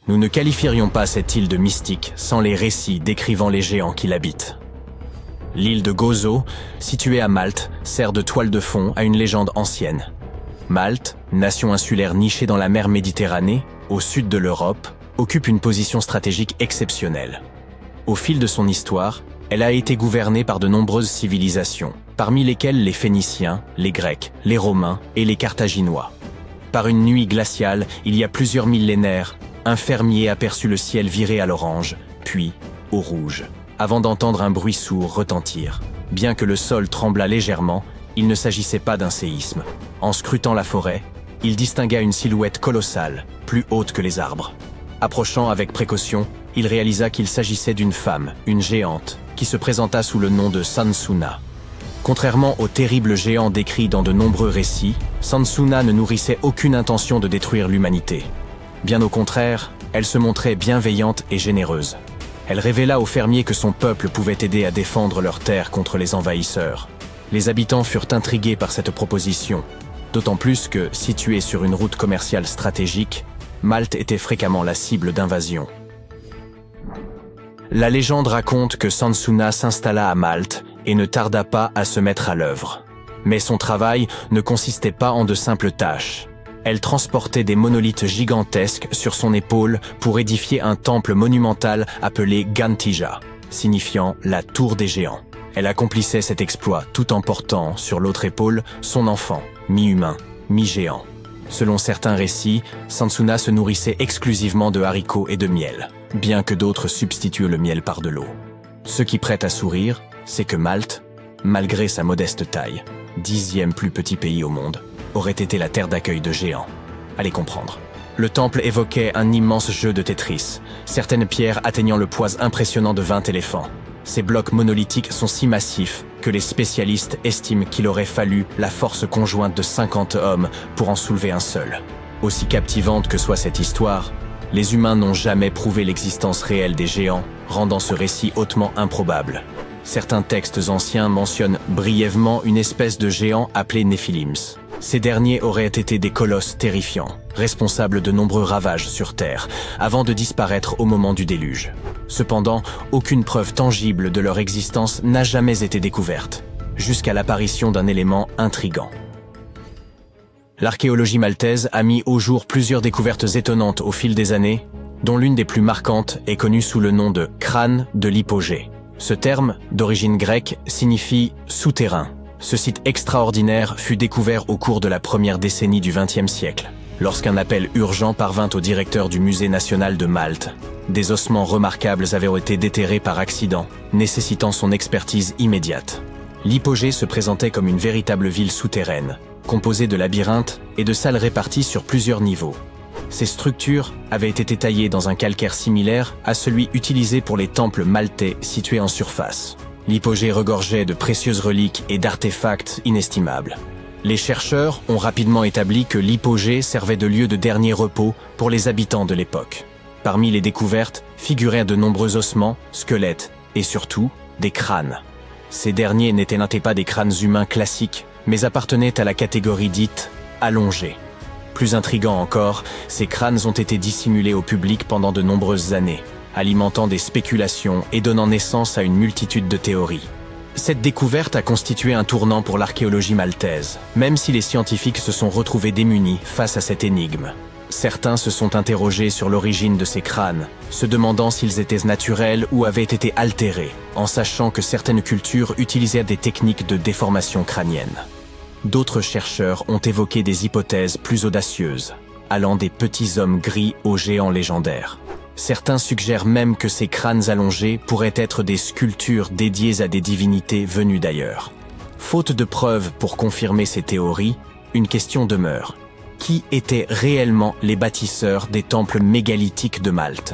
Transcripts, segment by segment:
Nous ne qualifierions pas cette île de mystique sans les récits décrivant les géants qui l'habitent. L'île de Gozo, située à Malte, sert de toile de fond à une légende ancienne. Malte, nation insulaire nichée dans la mer Méditerranée, au sud de l'Europe, occupe une position stratégique exceptionnelle. Au fil de son histoire, elle a été gouvernée par de nombreuses civilisations, parmi lesquelles les Phéniciens, les Grecs, les Romains et les Carthaginois. Par une nuit glaciale, il y a plusieurs millénaires, un fermier aperçut le ciel virer à l'orange, puis au rouge, avant d'entendre un bruit sourd retentir. Bien que le sol tremblât légèrement, il ne s'agissait pas d'un séisme. En scrutant la forêt, il distingua une silhouette colossale, plus haute que les arbres. Approchant avec précaution, il réalisa qu'il s'agissait d'une femme, une géante, qui se présenta sous le nom de Sansuna. Contrairement aux terribles géants décrits dans de nombreux récits, Sansuna ne nourrissait aucune intention de détruire l'humanité. Bien au contraire, elle se montrait bienveillante et généreuse. Elle révéla aux fermiers que son peuple pouvait aider à défendre leurs terres contre les envahisseurs. Les habitants furent intrigués par cette proposition, d'autant plus que, située sur une route commerciale stratégique, Malte était fréquemment la cible d'invasions. La légende raconte que Sansuna s'installa à Malte et ne tarda pas à se mettre à l'œuvre. Mais son travail ne consistait pas en de simples tâches. Elle transportait des monolithes gigantesques sur son épaule pour édifier un temple monumental appelé Gantija, signifiant la tour des géants. Elle accomplissait cet exploit tout en portant, sur l'autre épaule, son enfant, mi-humain, mi-géant. Selon certains récits, Sansuna se nourrissait exclusivement de haricots et de miel, bien que d'autres substituent le miel par de l'eau. Ce qui prête à sourire, c'est que Malte, malgré sa modeste taille, 10e plus petit pays au monde, aurait été la terre d'accueil de géants. Allez comprendre. Le temple évoquait un immense jeu de Tetris, certaines pierres atteignant le poids impressionnant de 20 éléphants. Ces blocs monolithiques sont si massifs que les spécialistes estiment qu'il aurait fallu la force conjointe de 50 hommes pour en soulever un seul. Aussi captivante que soit cette histoire, les humains n'ont jamais prouvé l'existence réelle des géants, rendant ce récit hautement improbable. Certains textes anciens mentionnent brièvement une espèce de géant appelé Néphilims. Ces derniers auraient été des colosses terrifiants, responsables de nombreux ravages sur Terre, avant de disparaître au moment du déluge. Cependant, aucune preuve tangible de leur existence n'a jamais été découverte, jusqu'à l'apparition d'un élément intrigant. L'archéologie maltaise a mis au jour plusieurs découvertes étonnantes au fil des années, dont l'une des plus marquantes est connue sous le nom de crâne de l'hypogée. Ce terme, d'origine grecque, signifie « souterrain ». Ce site extraordinaire fut découvert au cours de la première décennie du XXe siècle, lorsqu'un appel urgent parvint au directeur du Musée national de Malte. Des ossements remarquables avaient été déterrés par accident, nécessitant son expertise immédiate. L'hypogée se présentait comme une véritable ville souterraine, composée de labyrinthes et de salles réparties sur plusieurs niveaux. Ces structures avaient été taillées dans un calcaire similaire à celui utilisé pour les temples maltais situés en surface. L'hypogée regorgeait de précieuses reliques et d'artefacts inestimables. Les chercheurs ont rapidement établi que l'hypogée servait de lieu de dernier repos pour les habitants de l'époque. Parmi les découvertes figuraient de nombreux ossements, squelettes et surtout des crânes. Ces derniers n'étaient pas des crânes humains classiques, mais appartenaient à la catégorie dite allongée. Plus intriguant encore, ces crânes ont été dissimulés au public pendant de nombreuses années, alimentant des spéculations et donnant naissance à une multitude de théories. Cette découverte a constitué un tournant pour l'archéologie maltaise, même si les scientifiques se sont retrouvés démunis face à cette énigme. Certains se sont interrogés sur l'origine de ces crânes, se demandant s'ils étaient naturels ou avaient été altérés, en sachant que certaines cultures utilisaient des techniques de déformation crânienne. D'autres chercheurs ont évoqué des hypothèses plus audacieuses, allant des petits hommes gris aux géants légendaires. Certains suggèrent même que ces crânes allongés pourraient être des sculptures dédiées à des divinités venues d'ailleurs. Faute de preuves pour confirmer ces théories, une question demeure. Qui étaient réellement les bâtisseurs des temples mégalithiques de Malte?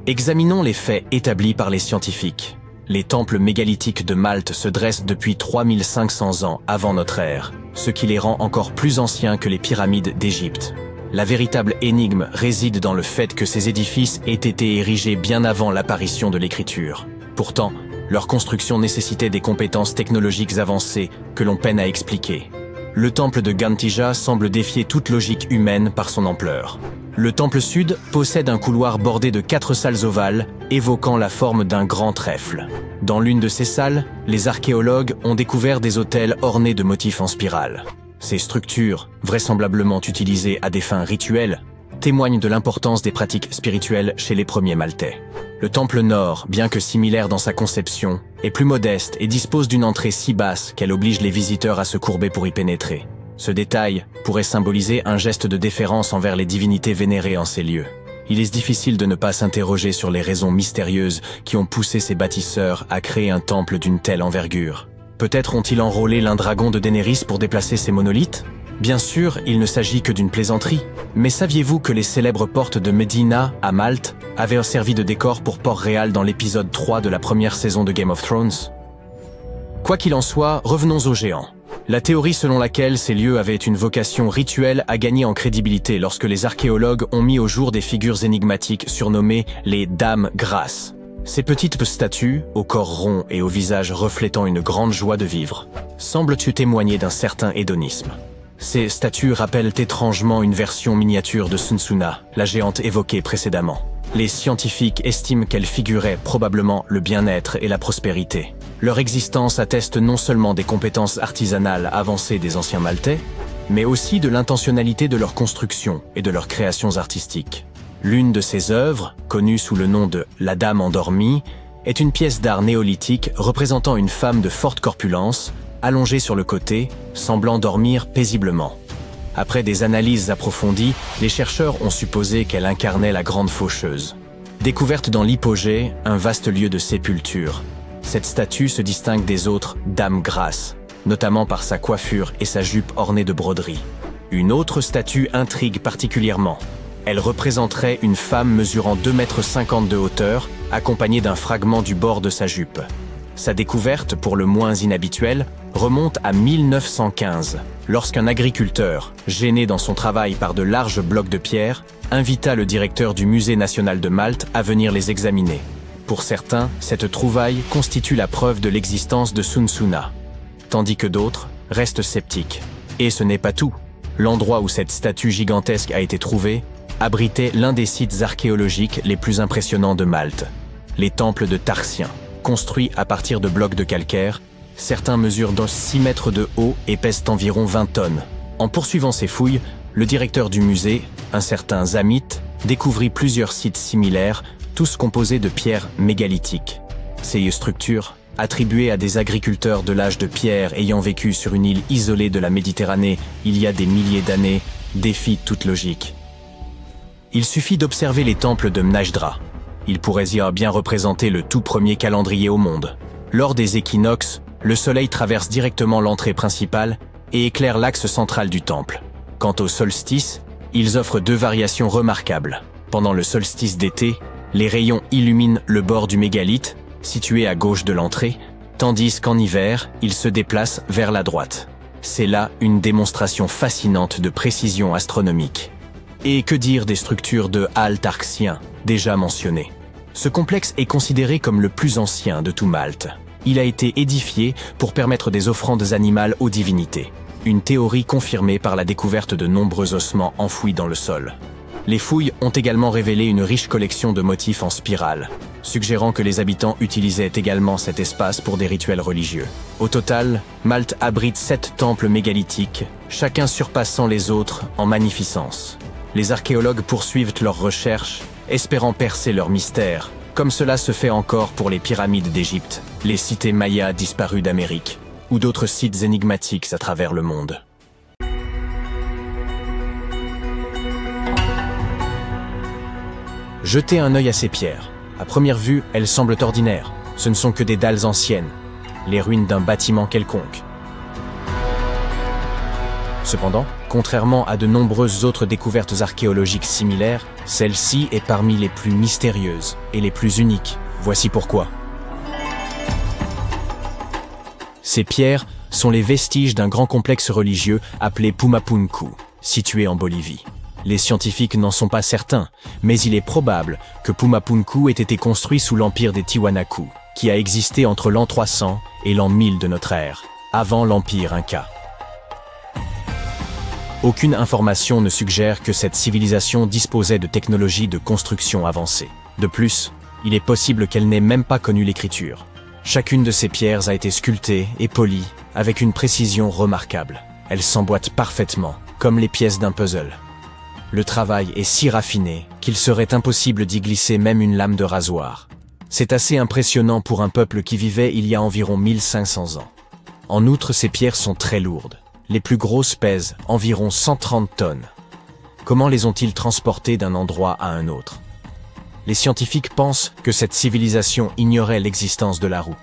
Examinons les faits établis par les scientifiques. Les temples mégalithiques de Malte se dressent depuis 3500 ans avant notre ère, ce qui les rend encore plus anciens que les pyramides d'Égypte. La véritable énigme réside dans le fait que ces édifices aient été érigés bien avant l'apparition de l'écriture. Pourtant, leur construction nécessitait des compétences technologiques avancées que l'on peine à expliquer. Le temple de Gantija semble défier toute logique humaine par son ampleur. Le temple sud possède un couloir bordé de 4 salles ovales, évoquant la forme d'un grand trèfle. Dans l'une de ces salles, les archéologues ont découvert des autels ornés de motifs en spirale. Ces structures, vraisemblablement utilisées à des fins rituelles, témoignent de l'importance des pratiques spirituelles chez les premiers Maltais. Le temple nord, bien que similaire dans sa conception, est plus modeste et dispose d'une entrée si basse qu'elle oblige les visiteurs à se courber pour y pénétrer. Ce détail pourrait symboliser un geste de déférence envers les divinités vénérées en ces lieux. Il est difficile de ne pas s'interroger sur les raisons mystérieuses qui ont poussé ces bâtisseurs à créer un temple d'une telle envergure. Peut-être ont-ils enrôlé l'un dragon de Daenerys pour déplacer ces monolithes? Bien sûr, il ne s'agit que d'une plaisanterie. Mais saviez-vous que les célèbres portes de Medina, à Malte, avaient servi de décor pour Port-Réal dans l'épisode 3 de la première saison de Game of Thrones? Quoi qu'il en soit, revenons aux géants. La théorie selon laquelle ces lieux avaient une vocation rituelle a gagné en crédibilité lorsque les archéologues ont mis au jour des figures énigmatiques surnommées les Dames Grasses. Ces petites statues, au corps rond et au visage reflétant une grande joie de vivre, semblent-tu témoigner d'un certain hédonisme. Ces statues rappellent étrangement une version miniature de Sunsuna, la géante évoquée précédemment. Les scientifiques estiment qu'elles figuraient probablement le bien-être et la prospérité. Leur existence atteste non seulement des compétences artisanales avancées des anciens Maltais, mais aussi de l'intentionnalité de leur construction et de leurs créations artistiques. L'une de ces œuvres, connue sous le nom de « La Dame endormie », est une pièce d'art néolithique représentant une femme de forte corpulence, allongée sur le côté, semblant dormir paisiblement. Après des analyses approfondies, les chercheurs ont supposé qu'elle incarnait la grande faucheuse. Découverte dans l'hypogée, un vaste lieu de sépulture, cette statue se distingue des autres dames grasses, notamment par sa coiffure et sa jupe ornée de broderies. Une autre statue intrigue particulièrement. Elle représenterait une femme mesurant 2,50 m de hauteur, accompagnée d'un fragment du bord de sa jupe. Sa découverte, pour le moins inhabituelle, remonte à 1915, lorsqu'un agriculteur, gêné dans son travail par de larges blocs de pierre, invita le directeur du Musée national de Malte à venir les examiner. Pour certains, cette trouvaille constitue la preuve de l'existence de Sunsuna, tandis que d'autres restent sceptiques. Et ce n'est pas tout. L'endroit où cette statue gigantesque a été trouvée abritait l'un des sites archéologiques les plus impressionnants de Malte, les temples de Tarsiens. Construits à partir de blocs de calcaire, certains mesurent dans 6 mètres de haut et pèsent environ 20 tonnes. En poursuivant ces fouilles, le directeur du musée, un certain Zamit, découvrit plusieurs sites similaires, tous composés de pierres mégalithiques. Ces structures, attribuées à des agriculteurs de l'âge de pierre ayant vécu sur une île isolée de la Méditerranée il y a des milliers d'années, défient toute logique. Il suffit d'observer les temples de Mnajdra. Il pourrait y bien représenter le tout premier calendrier au monde. Lors des équinoxes, le soleil traverse directement l'entrée principale et éclaire l'axe central du temple. Quant au solstice, ils offrent 2 variations remarquables. Pendant le solstice d'été, les rayons illuminent le bord du mégalithe, situé à gauche de l'entrée, tandis qu'en hiver, ils se déplacent vers la droite. C'est là une démonstration fascinante de précision astronomique. Et que dire des structures de halles tarsiens, déjà mentionnées? Ce complexe est considéré comme le plus ancien de tout Malte. Il a été édifié pour permettre des offrandes animales aux divinités. Une théorie confirmée par la découverte de nombreux ossements enfouis dans le sol. Les fouilles ont également révélé une riche collection de motifs en spirale, suggérant que les habitants utilisaient également cet espace pour des rituels religieux. Au total, Malte abrite 7 temples mégalithiques, chacun surpassant les autres en magnificence. Les archéologues poursuivent leurs recherches, espérant percer leur mystère, comme cela se fait encore pour les pyramides d'Égypte, les cités mayas disparues d'Amérique, ou d'autres sites énigmatiques à travers le monde. Jetez un œil à ces pierres. À première vue, elles semblent ordinaires. Ce ne sont que des dalles anciennes, les ruines d'un bâtiment quelconque. Cependant, contrairement à de nombreuses autres découvertes archéologiques similaires, celle-ci est parmi les plus mystérieuses et les plus uniques. Voici pourquoi. Ces pierres sont les vestiges d'un grand complexe religieux appelé Pumapunku, situé en Bolivie. Les scientifiques n'en sont pas certains, mais il est probable que Pumapunku ait été construit sous l'empire des Tiwanaku, qui a existé entre l'an 300 et l'an 1000 de notre ère, avant l'empire Inca. Aucune information ne suggère que cette civilisation disposait de technologies de construction avancées. De plus, il est possible qu'elle n'ait même pas connu l'écriture. Chacune de ces pierres a été sculptée et polie avec une précision remarquable. Elles s'emboîtent parfaitement, comme les pièces d'un puzzle. Le travail est si raffiné qu'il serait impossible d'y glisser même une lame de rasoir. C'est assez impressionnant pour un peuple qui vivait il y a environ 1500 ans. En outre, ces pierres sont très lourdes. Les plus grosses pèsent environ 130 tonnes. Comment les ont-ils transportées d'un endroit à un autre? Les scientifiques pensent que cette civilisation ignorait l'existence de la roue.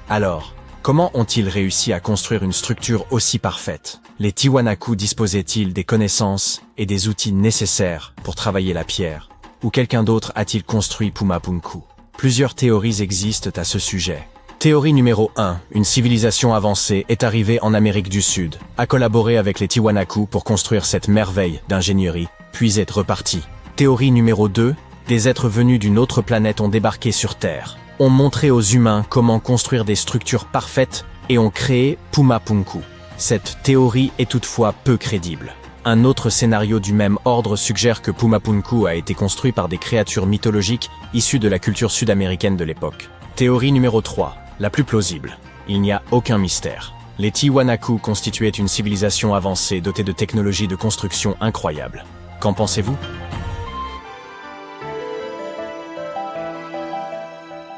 Alors, comment ont-ils réussi à construire une structure aussi parfaite? Les Tiwanaku disposaient-ils des connaissances et des outils nécessaires pour travailler la pierre? Ou quelqu'un d'autre a-t-il construit Pumapunku? Plusieurs théories existent à ce sujet. Théorie numéro 1. Une civilisation avancée est arrivée en Amérique du Sud, a collaboré avec les Tiwanaku pour construire cette merveille d'ingénierie, puis est repartie. Théorie numéro 2. Des êtres venus d'une autre planète ont débarqué sur Terre, ont montré aux humains comment construire des structures parfaites et ont créé Pumapunku. Cette théorie est toutefois peu crédible. Un autre scénario du même ordre suggère que Pumapunku a été construit par des créatures mythologiques issues de la culture sud-américaine de l'époque. Théorie numéro 3, la plus plausible. Il n'y a aucun mystère. Les Tiwanaku constituaient une civilisation avancée dotée de technologies de construction incroyables. Qu'en pensez-vous?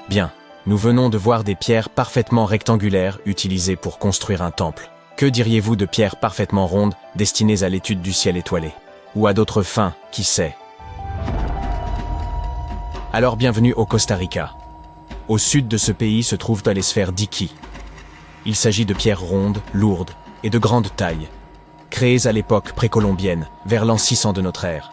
Bien, nous venons de voir des pierres parfaitement rectangulaires utilisées pour construire un temple. Que diriez-vous de pierres parfaitement rondes destinées à l'étude du ciel étoilé? Ou à d'autres fins, qui sait? Alors bienvenue au Costa Rica. Au sud de ce pays se trouvent les sphères d'Iki. Il s'agit de pierres rondes, lourdes et de grande taille, créées à l'époque précolombienne, vers l'an 600 de notre ère.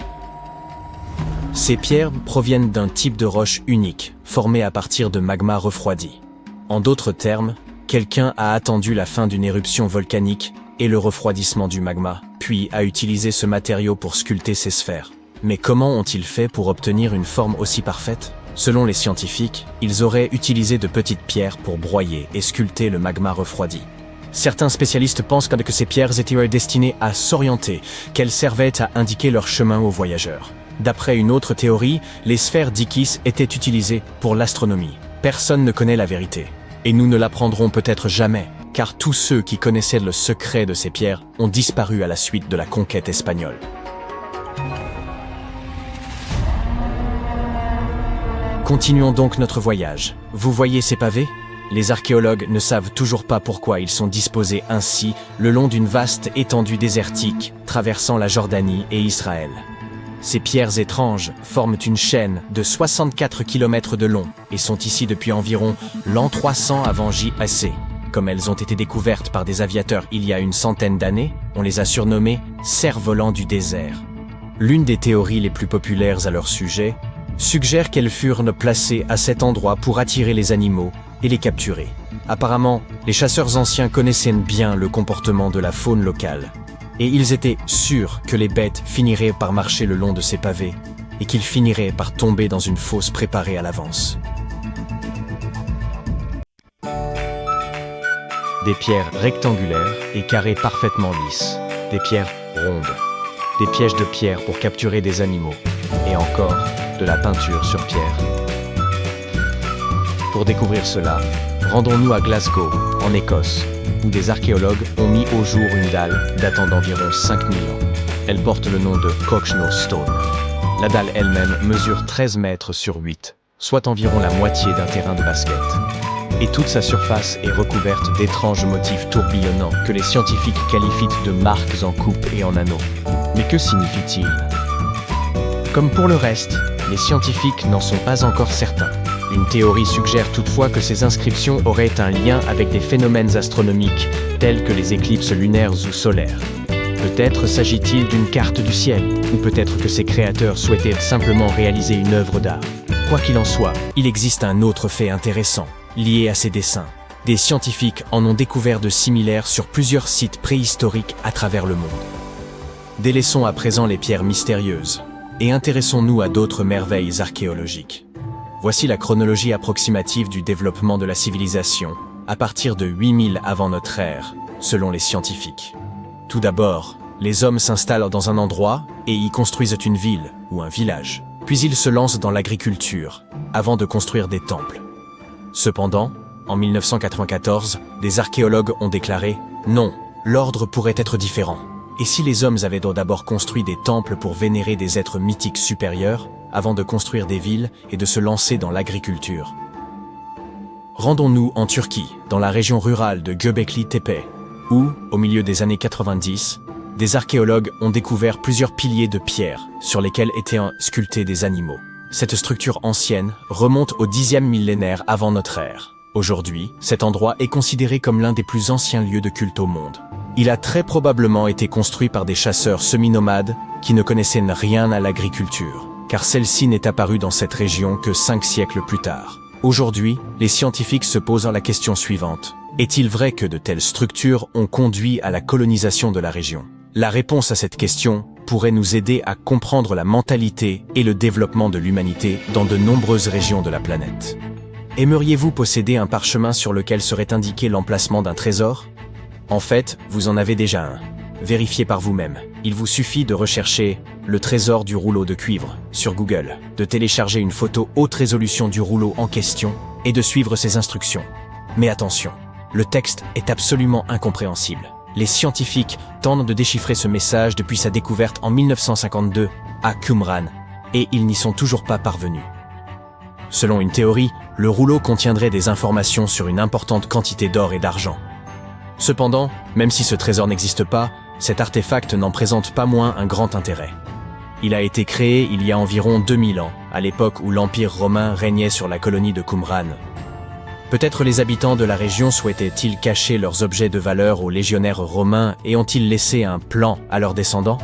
Ces pierres proviennent d'un type de roche unique, formé à partir de magma refroidi. En d'autres termes, quelqu'un a attendu la fin d'une éruption volcanique et le refroidissement du magma, puis a utilisé ce matériau pour sculpter ces sphères. Mais comment ont-ils fait pour obtenir une forme aussi parfaite? Selon les scientifiques, ils auraient utilisé de petites pierres pour broyer et sculpter le magma refroidi. Certains spécialistes pensent que ces pierres étaient destinées à s'orienter, qu'elles servaient à indiquer leur chemin aux voyageurs. D'après une autre théorie, les sphères d'Ikis étaient utilisées pour l'astronomie. Personne ne connaît la vérité. Et nous ne l'apprendrons peut-être jamais, car tous ceux qui connaissaient le secret de ces pierres ont disparu à la suite de la conquête espagnole. Continuons donc notre voyage. Vous voyez ces pavés? Les archéologues ne savent toujours pas pourquoi ils sont disposés ainsi le long d'une vaste étendue désertique traversant la Jordanie et Israël. Ces pierres étranges forment une chaîne de 64 km de long et sont ici depuis environ l'an 300 avant JAC. Comme elles ont été découvertes par des aviateurs il y a une centaine d'années, on les a surnommées « cerfs-volants du désert ». L'une des théories les plus populaires à leur sujet suggère qu'elles furent placées à cet endroit pour attirer les animaux et les capturer. Apparemment, les chasseurs anciens connaissaient bien le comportement de la faune locale. Et ils étaient sûrs que les bêtes finiraient par marcher le long de ces pavés et qu'ils finiraient par tomber dans une fosse préparée à l'avance. Des pierres rectangulaires et carrées parfaitement lisses, des pierres rondes, des pièges de pierre pour capturer des animaux, et encore de la peinture sur pierre. Pour découvrir cela, rendons-nous à Glasgow, en Écosse, où des archéologues ont mis au jour une dalle datant d'environ 5000 ans. Elle porte le nom de Cochno Stone. La dalle elle-même mesure 13 mètres sur 8, soit environ la moitié d'un terrain de basket. Et toute sa surface est recouverte d'étranges motifs tourbillonnants que les scientifiques qualifient de marques en coupe et en anneaux. Mais que signifie-t-il? Comme pour le reste, les scientifiques n'en sont pas encore certains. Une théorie suggère toutefois que ces inscriptions auraient un lien avec des phénomènes astronomiques, tels que les éclipses lunaires ou solaires. Peut-être s'agit-il d'une carte du ciel, ou peut-être que ses créateurs souhaitaient simplement réaliser une œuvre d'art. Quoi qu'il en soit, il existe un autre fait intéressant, lié à ces dessins. Des scientifiques en ont découvert de similaires sur plusieurs sites préhistoriques à travers le monde. Délaissons à présent les pierres mystérieuses, et intéressons-nous à d'autres merveilles archéologiques. Voici la chronologie approximative du développement de la civilisation, à partir de 8000 avant notre ère, selon les scientifiques. Tout d'abord, Les hommes s'installent dans un endroit et y construisent une ville ou un village. Puis ils se lancent dans l'agriculture, avant de construire des temples. Cependant, en 1994, des archéologues ont déclaré « Non, l'ordre pourrait être différent. Et si les hommes avaient d'abord construit des temples pour vénérer des êtres mythiques supérieurs, avant de construire des villes et de se lancer dans l'agriculture ?» Rendons-nous en Turquie, dans la région rurale de Göbekli Tepe, où, au milieu des années 90, des archéologues ont découvert plusieurs piliers de pierre sur lesquels étaient sculptés des animaux. Cette structure ancienne remonte au 10e millénaire avant notre ère. Aujourd'hui, cet endroit est considéré comme l'un des plus anciens lieux de culte au monde. Il a très probablement été construit par des chasseurs semi-nomades qui ne connaissaient rien à l'agriculture, car celle-ci n'est apparue dans cette région que 5 siècles plus tard. Aujourd'hui, les scientifiques se posent la question suivante. Est-il vrai que de telles structures ont conduit à la colonisation de la région? La réponse à cette question pourrait nous aider à comprendre la mentalité et le développement de l'humanité dans de nombreuses régions de la planète. Aimeriez-vous posséder un parchemin sur lequel serait indiqué l'emplacement d'un trésor? En fait, vous en avez déjà un. Vérifiez par vous-même. Il vous suffit de rechercher « le trésor du rouleau de cuivre » sur Google, de télécharger une photo haute résolution du rouleau en question et de suivre ses instructions. Mais attention, le texte est absolument incompréhensible. Les scientifiques tentent de déchiffrer ce message depuis sa découverte en 1952 à Qumran, et ils n'y sont toujours pas parvenus. Selon une théorie, le rouleau contiendrait des informations sur une importante quantité d'or et d'argent. Cependant, même si ce trésor n'existe pas, cet artefact n'en présente pas moins un grand intérêt. Il a été créé il y a environ 2000 ans, à l'époque où l'Empire romain régnait sur la colonie de Qumran. Peut-être les habitants de la région souhaitaient-ils cacher leurs objets de valeur aux légionnaires romains et ont-ils laissé un plan à leurs descendants?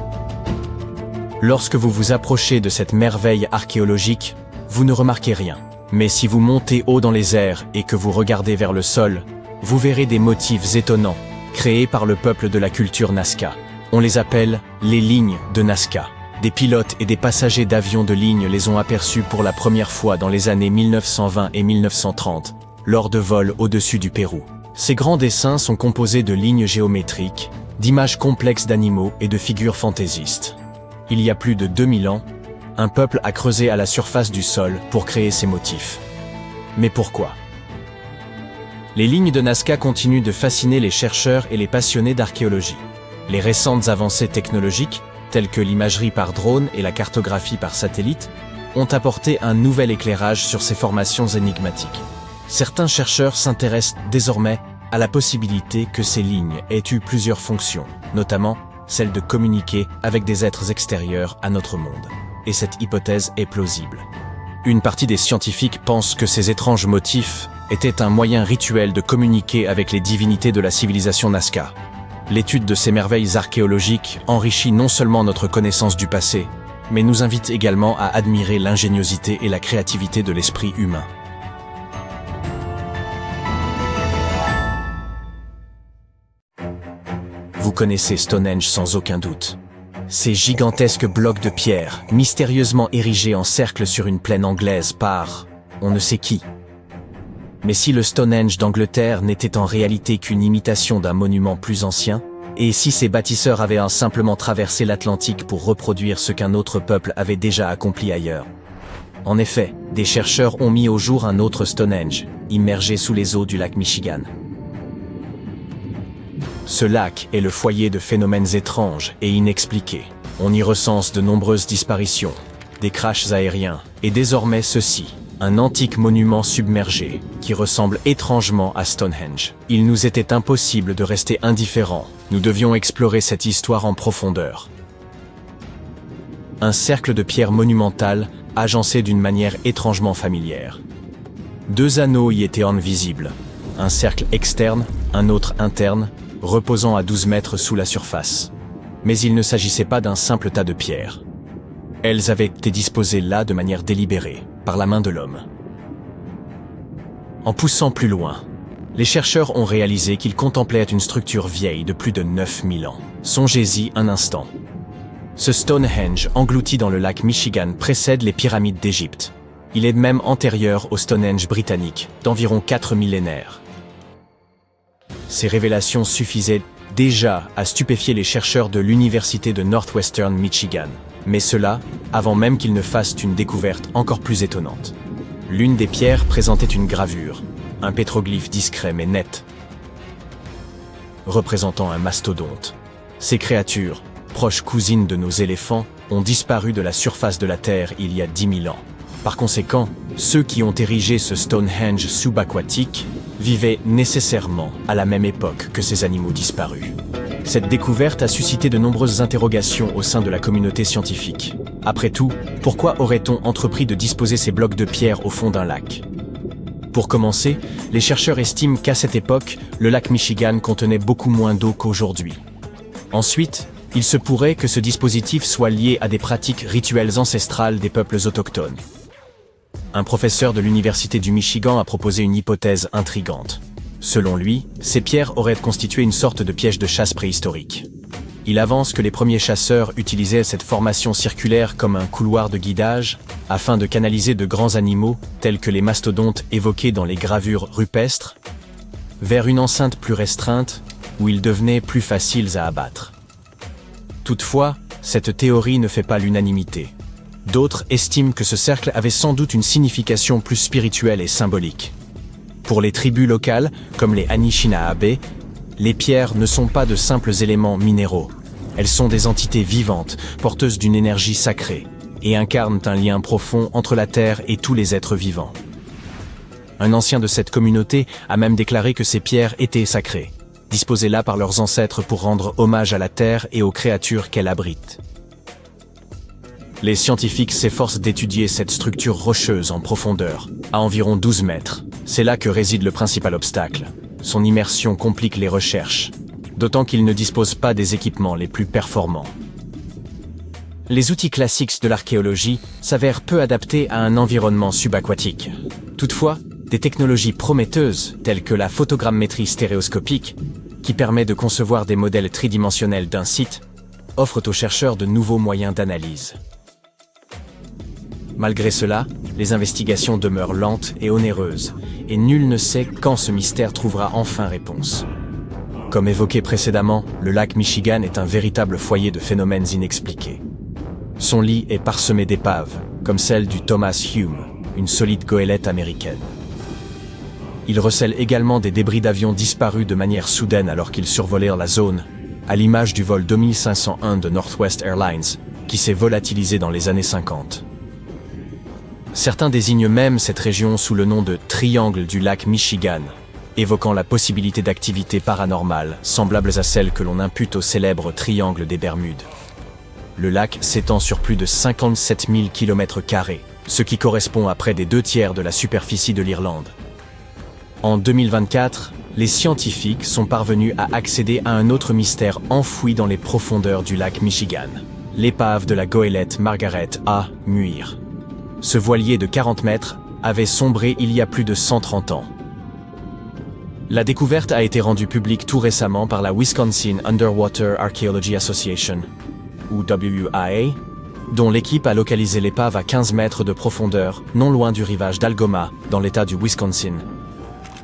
Lorsque vous vous approchez de cette merveille archéologique, vous ne remarquez rien. Mais si vous montez haut dans les airs et que vous regardez vers le sol, vous verrez des motifs étonnants, créés par le peuple de la culture Nazca. On les appelle les lignes de Nazca. Des pilotes et des passagers d'avions de ligne les ont aperçus pour la première fois dans les années 1920 et 1930. Lors de vols au-dessus du Pérou. Ces grands dessins sont composés de lignes géométriques, d'images complexes d'animaux et de figures fantaisistes. Il y a plus de 2000 ans, un peuple a creusé à la surface du sol pour créer ces motifs. Mais pourquoi? Les lignes de Nazca continuent de fasciner les chercheurs et les passionnés d'archéologie. Les récentes avancées technologiques, telles que l'imagerie par drone et la cartographie par satellite, ont apporté un nouvel éclairage sur ces formations énigmatiques. Certains chercheurs s'intéressent désormais à la possibilité que ces lignes aient eu plusieurs fonctions, notamment celle de communiquer avec des êtres extérieurs à notre monde. Et cette hypothèse est plausible. Une partie des scientifiques pense que ces étranges motifs étaient un moyen rituel de communiquer avec les divinités de la civilisation Nazca. L'étude de ces merveilles archéologiques enrichit non seulement notre connaissance du passé, mais nous invite également à admirer l'ingéniosité et la créativité de l'esprit humain. Vous connaissez Stonehenge sans aucun doute. Ces gigantesques blocs de pierre, mystérieusement érigés en cercle sur une plaine anglaise par on ne sait qui. Mais si le Stonehenge d'Angleterre n'était en réalité qu'une imitation d'un monument plus ancien, et si ces bâtisseurs avaient simplement traversé l'Atlantique pour reproduire ce qu'un autre peuple avait déjà accompli ailleurs? En effet, des chercheurs ont mis au jour un autre Stonehenge, immergé sous les eaux du lac Michigan. Ce lac est le foyer de phénomènes étranges et inexpliqués. On y recense de nombreuses disparitions, des crashs aériens, et désormais ceci, un antique monument submergé qui ressemble étrangement à Stonehenge. Il nous était impossible de rester indifférents, nous devions explorer cette histoire en profondeur. Un cercle de pierre monumentale agencé d'une manière étrangement familière. 2 anneaux y étaient visibles, un cercle externe, un autre interne, reposant à 12 mètres sous la surface. Mais il ne s'agissait pas d'un simple tas de pierres. Elles avaient été disposées là de manière délibérée, par la main de l'homme. En poussant plus loin, les chercheurs ont réalisé qu'ils contemplaient une structure vieille de plus de 9000 ans. Songez-y un instant. Ce Stonehenge, englouti dans le lac Michigan, précède les pyramides d'Égypte. Il est même antérieur au Stonehenge britannique, d'environ 4 millénaires. Ces révélations suffisaient déjà a stupéfié les chercheurs de l'Université de Northwestern Michigan. Mais cela, avant même qu'ils ne fassent une découverte encore plus étonnante. L'une des pierres présentait une gravure, un pétroglyphe discret mais net, représentant un mastodonte. Ces créatures, proches cousines de nos éléphants, ont disparu de la surface de la Terre il y a 10 000 ans. Par conséquent, ceux qui ont érigé ce Stonehenge subaquatique vivaient nécessairement à la même époque que ces animaux disparus. Cette découverte a suscité de nombreuses interrogations au sein de la communauté scientifique. Après tout, pourquoi aurait-on entrepris de disposer ces blocs de pierre au fond d'un lac? Pour commencer, les chercheurs estiment qu'à cette époque, le lac Michigan contenait beaucoup moins d'eau qu'aujourd'hui. Ensuite, il se pourrait que ce dispositif soit lié à des pratiques rituelles ancestrales des peuples autochtones. Un professeur de l'Université du Michigan a proposé une hypothèse intrigante. Selon lui, ces pierres auraient constitué une sorte de piège de chasse préhistorique. Il avance que les premiers chasseurs utilisaient cette formation circulaire comme un couloir de guidage afin de canaliser de grands animaux, tels que les mastodontes évoqués dans les gravures rupestres, vers une enceinte plus restreinte où ils devenaient plus faciles à abattre. Toutefois, cette théorie ne fait pas l'unanimité. D'autres estiment que ce cercle avait sans doute une signification plus spirituelle et symbolique. Pour les tribus locales, comme les Anishinaabe, les pierres ne sont pas de simples éléments minéraux. Elles sont des entités vivantes, porteuses d'une énergie sacrée, et incarnent un lien profond entre la terre et tous les êtres vivants. Un ancien de cette communauté a même déclaré que ces pierres étaient sacrées, disposées là par leurs ancêtres pour rendre hommage à la terre et aux créatures qu'elle abrite. Les scientifiques s'efforcent d'étudier cette structure rocheuse en profondeur, à environ 12 mètres. C'est là que réside le principal obstacle. Son immersion complique les recherches, d'autant qu'ils ne disposent pas des équipements les plus performants. Les outils classiques de l'archéologie s'avèrent peu adaptés à un environnement subaquatique. Toutefois, des technologies prometteuses, telles que la photogrammétrie stéréoscopique, qui permet de concevoir des modèles tridimensionnels d'un site, offrent aux chercheurs de nouveaux moyens d'analyse. Malgré cela, les investigations demeurent lentes et onéreuses, et nul ne sait quand ce mystère trouvera enfin réponse. Comme évoqué précédemment, le lac Michigan est un véritable foyer de phénomènes inexpliqués. Son lit est parsemé d'épaves, comme celle du Thomas Hume, une solide goélette américaine. Il recèle également des débris d'avions disparus de manière soudaine alors qu'ils survolèrent la zone, à l'image du vol 2501 de Northwest Airlines, qui s'est volatilisé dans les années 50. Certains désignent même cette région sous le nom de triangle du lac Michigan, évoquant la possibilité d'activités paranormales semblables à celles que l'on impute au célèbre triangle des Bermudes. Le lac s'étend sur plus de 57 000 km², ce qui correspond à près des 2/3 de la superficie de l'Irlande. En 2024, les scientifiques sont parvenus à accéder à un autre mystère enfoui dans les profondeurs du lac Michigan, l'épave de la goélette Margaret A. Muir. Ce voilier de 40 mètres avait sombré il y a plus de 130 ans. La découverte a été rendue publique tout récemment par la Wisconsin Underwater Archaeology Association, ou WIA, dont l'équipe a localisé l'épave à 15 mètres de profondeur, non loin du rivage d'Algoma, dans l'État du Wisconsin.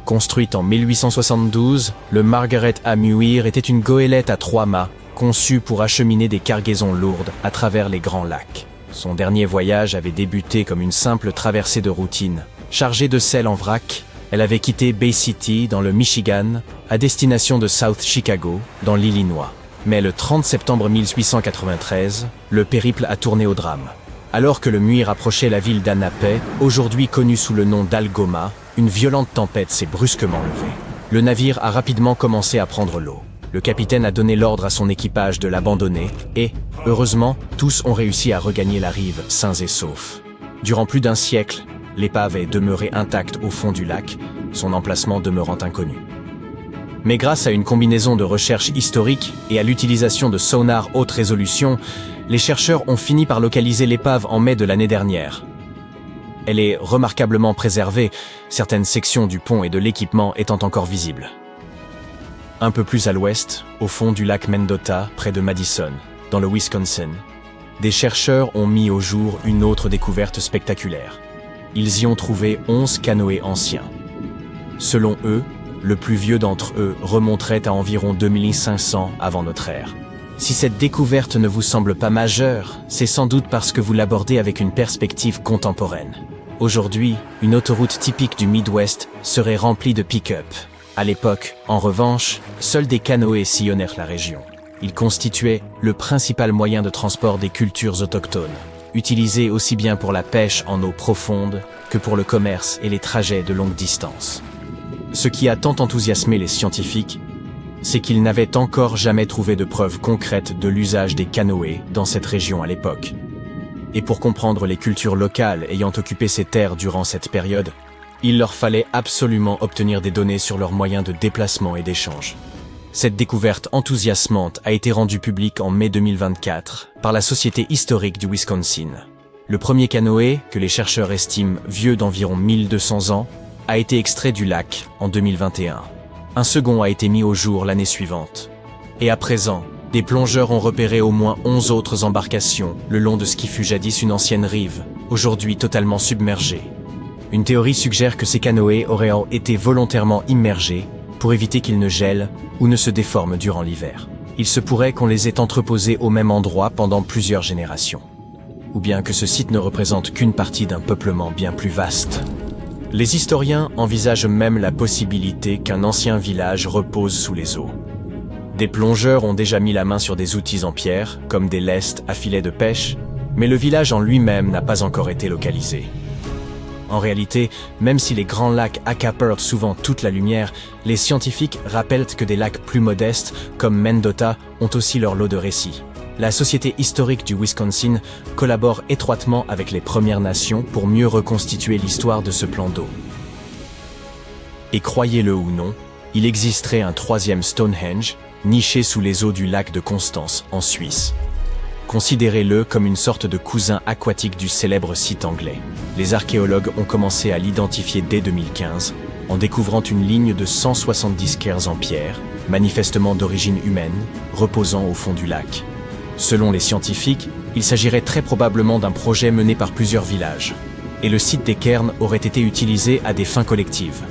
Construite en 1872, le Margaret A. Muir était une goélette à 3 mâts, conçue pour acheminer des cargaisons lourdes à travers les grands lacs. Son dernier voyage avait débuté comme une simple traversée de routine. Chargée de sel en vrac, elle avait quitté Bay City, dans le Michigan, à destination de South Chicago, dans l'Illinois. Mais le 30 septembre 1893, le périple a tourné au drame. Alors que le Muir approchait la ville d'Annapolis, aujourd'hui connue sous le nom d'Algoma, une violente tempête s'est brusquement levée. Le navire a rapidement commencé à prendre l'eau. Le capitaine a donné l'ordre à son équipage de l'abandonner et, heureusement, tous ont réussi à regagner la rive sains et saufs. Durant plus d'un siècle, l'épave est demeurée intacte au fond du lac, son emplacement demeurant inconnu. Mais grâce à une combinaison de recherches historiques et à l'utilisation de sonars haute résolution, les chercheurs ont fini par localiser l'épave en mai de l'année dernière. Elle est remarquablement préservée, certaines sections du pont et de l'équipement étant encore visibles. Un peu plus à l'ouest, au fond du lac Mendota, près de Madison, dans le Wisconsin, des chercheurs ont mis au jour une autre découverte spectaculaire. Ils y ont trouvé 11 canoës anciens. Selon eux, le plus vieux d'entre eux, remonterait à environ 2500 avant notre ère. Si cette découverte ne vous semble pas majeure, c'est sans doute parce que vous l'abordez avec une perspective contemporaine. Aujourd'hui, une autoroute typique du Midwest serait remplie de pick-up. À l'époque, en revanche, seuls des canoës sillonnèrent la région. Ils constituaient le principal moyen de transport des cultures autochtones, utilisés aussi bien pour la pêche en eau profonde que pour le commerce et les trajets de longue distance. Ce qui a tant enthousiasmé les scientifiques, c'est qu'ils n'avaient encore jamais trouvé de preuves concrètes de l'usage des canoës dans cette région à l'époque. Et pour comprendre les cultures locales ayant occupé ces terres durant cette période, il leur fallait absolument obtenir des données sur leurs moyens de déplacement et d'échange. Cette découverte enthousiasmante a été rendue publique en mai 2024 par la Société historique du Wisconsin. Le premier canoë, que les chercheurs estiment vieux d'environ 1200 ans, a été extrait du lac en 2021. Un second a été mis au jour l'année suivante. Et à présent, des plongeurs ont repéré au moins 11 autres embarcations le long de ce qui fut jadis une ancienne rive, aujourd'hui totalement submergée. Une théorie suggère que ces canoës auraient été volontairement immergés pour éviter qu'ils ne gèlent ou ne se déforment durant l'hiver. Il se pourrait qu'on les ait entreposés au même endroit pendant plusieurs générations. Ou bien que ce site ne représente qu'une partie d'un peuplement bien plus vaste. Les historiens envisagent même la possibilité qu'un ancien village repose sous les eaux. Des plongeurs ont déjà mis la main sur des outils en pierre, comme des lestes à filets de pêche, mais le village en lui-même n'a pas encore été localisé. En réalité, même si les grands lacs accaparent souvent toute la lumière, les scientifiques rappellent que des lacs plus modestes, comme Mendota, ont aussi leur lot de récits. La Société historique du Wisconsin collabore étroitement avec les Premières Nations pour mieux reconstituer l'histoire de ce plan d'eau. Et croyez-le ou non, il existerait un troisième Stonehenge, niché sous les eaux du lac de Constance, en Suisse. Considérez-le comme une sorte de cousin aquatique du célèbre site anglais. Les archéologues ont commencé à l'identifier dès 2015, en découvrant une ligne de 170 cairns en pierre, manifestement d'origine humaine, reposant au fond du lac. Selon les scientifiques, il s'agirait très probablement d'un projet mené par plusieurs villages. Et le site des cairns aurait été utilisé à des fins collectives.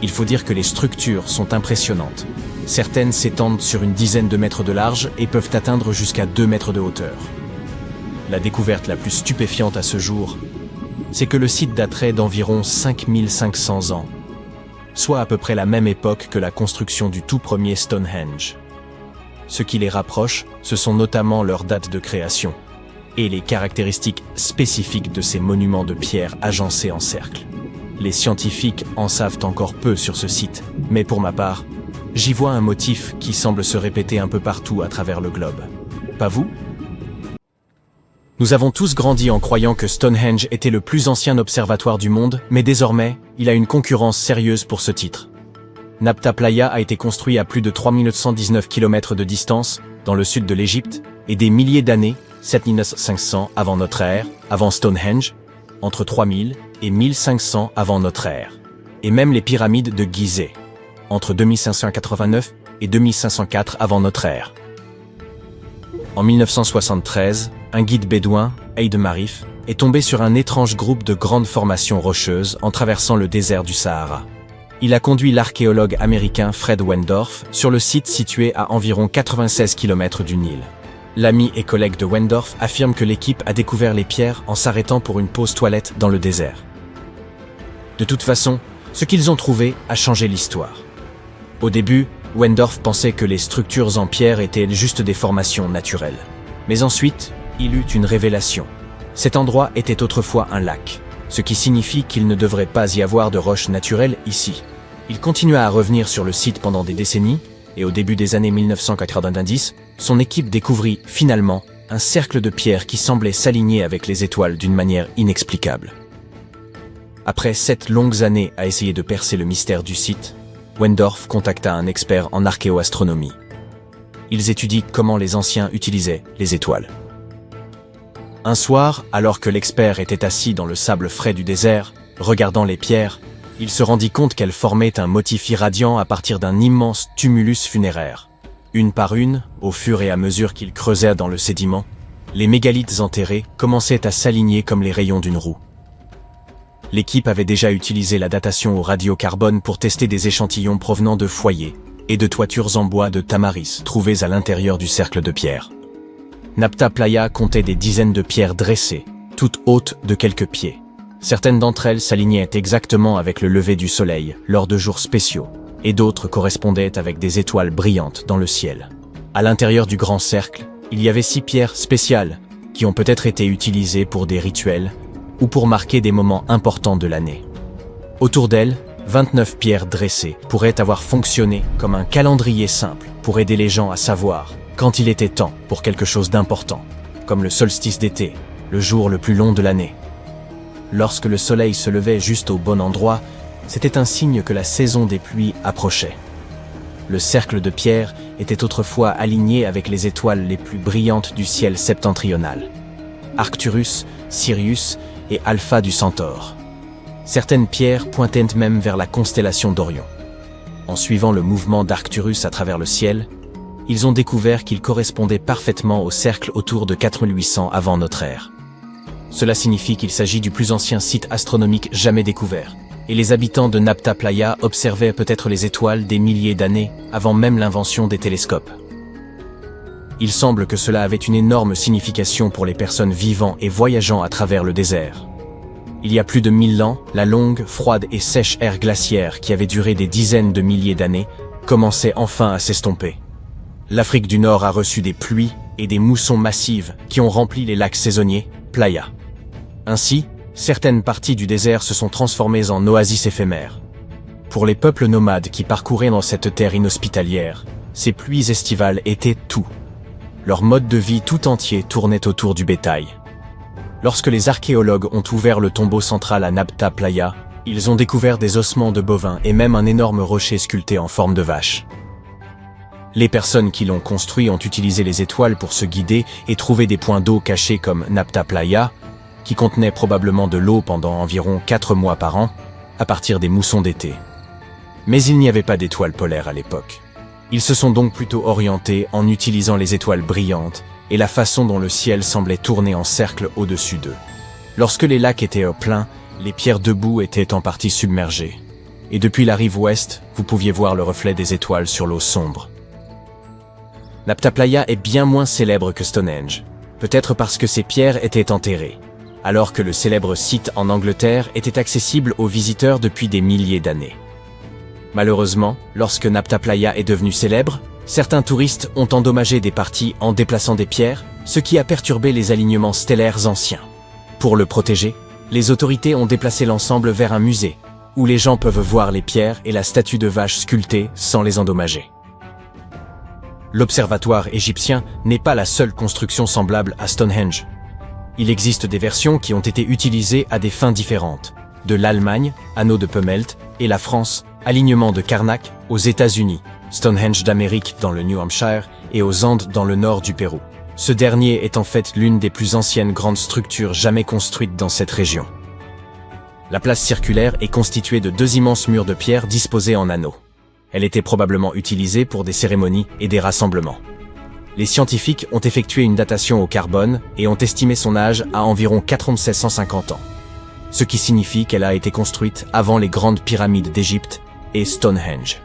Il faut dire que les structures sont impressionnantes. Certaines s'étendent sur une dizaine de mètres de large et peuvent atteindre jusqu'à 2 mètres de hauteur. La découverte la plus stupéfiante à ce jour, c'est que le site daterait d'environ 5500 ans, soit à peu près la même époque que la construction du tout premier Stonehenge. Ce qui les rapproche, ce sont notamment leurs dates de création et les caractéristiques spécifiques de ces monuments de pierre agencés en cercle. Les scientifiques en savent encore peu sur ce site, mais pour ma part, j'y vois un motif qui semble se répéter un peu partout à travers le globe. Pas vous ? Nous avons tous grandi en croyant que Stonehenge était le plus ancien observatoire du monde, mais désormais, il a une concurrence sérieuse pour ce titre. Nabta Playa a été construit à plus de 3919 km de distance, dans le sud de l'Égypte, et des milliers d'années, 7500 avant notre ère, avant Stonehenge, entre 3000 et 1500 avant notre ère. Et même les pyramides de Gizeh, entre 2589 et 2504 avant notre ère. En 1973, un guide bédouin, Eid Marif, est tombé sur un étrange groupe de grandes formations rocheuses en traversant le désert du Sahara. Il a conduit l'archéologue américain Fred Wendorf sur le site situé à environ 96 km du Nil. L'ami et collègue de Wendorf affirme que l'équipe a découvert les pierres en s'arrêtant pour une pause toilette dans le désert. De toute façon, ce qu'ils ont trouvé a changé l'histoire. Au début, Wendorf pensait que les structures en pierre étaient juste des formations naturelles. Mais ensuite, il eut une révélation. Cet endroit était autrefois un lac, ce qui signifie qu'il ne devrait pas y avoir de roches naturelles ici. Il continua à revenir sur le site pendant des décennies, et au début des années 1990, son équipe découvrit finalement un cercle de pierres qui semblait s'aligner avec les étoiles d'une manière inexplicable. Après 7 longues années à essayer de percer le mystère du site, Wendorf contacta un expert en archéoastronomie. Ils étudient comment les anciens utilisaient les étoiles. Un soir, alors que l'expert était assis dans le sable frais du désert, regardant les pierres, il se rendit compte qu'elles formaient un motif irradiant à partir d'un immense tumulus funéraire. Une par une, au fur et à mesure qu'il creusait dans le sédiment, les mégalithes enterrés commençaient à s'aligner comme les rayons d'une roue. l'équipe avait déjà utilisé la datation au radiocarbone pour tester des échantillons provenant de foyers et de toitures en bois de tamaris trouvées à l'intérieur du cercle de pierre. Nabta Playa comptait des dizaines de pierres dressées, toutes hautes de quelques pieds. Certaines d'entre elles s'alignaient exactement avec le lever du soleil lors de jours spéciaux, et d'autres correspondaient avec des étoiles brillantes dans le ciel. À l'intérieur du grand cercle, il y avait 6 pierres spéciales qui ont peut-être été utilisées pour des rituels ou pour marquer des moments importants de l'année. Autour d'elles, 29 pierres dressées pourraient avoir fonctionné comme un calendrier simple pour aider les gens à savoir quand il était temps pour quelque chose d'important, comme le solstice d'été, le jour le plus long de l'année. Lorsque le soleil se levait juste au bon endroit, c'était un signe que la saison des pluies approchait. Le cercle de pierre était autrefois aligné avec les étoiles les plus brillantes du ciel septentrional, Arcturus, Sirius et Alpha du Centaure. Certaines pierres pointaient même vers la constellation d'Orion. En suivant le mouvement d'Arcturus à travers le ciel, ils ont découvert qu'il correspondait parfaitement au cercle autour de 4800 avant notre ère. Cela signifie qu'il s'agit du plus ancien site astronomique jamais découvert, et les habitants de Nabta Playa observaient peut-être les étoiles des milliers d'années avant même l'invention des télescopes. Il semble que cela avait une énorme signification pour les personnes vivant et voyageant à travers le désert. Il y a plus de 1000 ans, la longue, froide et sèche ère glaciaire qui avait duré des dizaines de milliers d'années commençait enfin à s'estomper. L'Afrique du Nord a reçu des pluies et des moussons massives qui ont rempli les lacs saisonniers, Playa. Ainsi, certaines parties du désert se sont transformées en oasis éphémères. Pour les peuples nomades qui parcouraient dans cette terre inhospitalière, ces pluies estivales étaient tout. Leur mode de vie tout entier tournait autour du bétail. Lorsque les archéologues ont ouvert le tombeau central à Nabta Playa, ils ont découvert des ossements de bovins et même un énorme rocher sculpté en forme de vache. Les personnes qui l'ont construit ont utilisé les étoiles pour se guider et trouver des points d'eau cachés comme Nabta Playa, qui contenait probablement de l'eau pendant environ 4 mois par an, à partir des moussons d'été. Mais il n'y avait pas d'étoiles polaires à l'époque. Ils se sont donc plutôt orientés en utilisant les étoiles brillantes et la façon dont le ciel semblait tourner en cercle au-dessus d'eux. Lorsque les lacs étaient au plein, les pierres debout étaient en partie submergées. Et depuis la rive ouest, vous pouviez voir le reflet des étoiles sur l'eau sombre. Nabta Playa est bien moins célèbre que Stonehenge, peut-être parce que ces pierres étaient enterrées, alors que le célèbre site en Angleterre était accessible aux visiteurs depuis des milliers d'années. Malheureusement, lorsque Nabta Playa est devenu célèbre, certains touristes ont endommagé des parties en déplaçant des pierres, ce qui a perturbé les alignements stellaires anciens. Pour le protéger, les autorités ont déplacé l'ensemble vers un musée, où les gens peuvent voir les pierres et la statue de vache sculptée sans les endommager. L'observatoire égyptien n'est pas la seule construction semblable à Stonehenge. Il existe des versions qui ont été utilisées à des fins différentes. De l'Allemagne, anneau de Pemelt, et la France, alignement de Karnak, aux États-Unis, Stonehenge d'Amérique dans le New Hampshire et aux Andes dans le nord du Pérou. Ce dernier est en fait l'une des plus anciennes grandes structures jamais construites dans cette région. La place circulaire est constituée de 2 immenses murs de pierre disposés en anneaux. Elle était probablement utilisée pour des cérémonies et des rassemblements. Les scientifiques ont effectué une datation au carbone et ont estimé son âge à environ 4750 ans, ce qui signifie qu'elle a été construite avant les grandes pyramides d'Égypte et Stonehenge.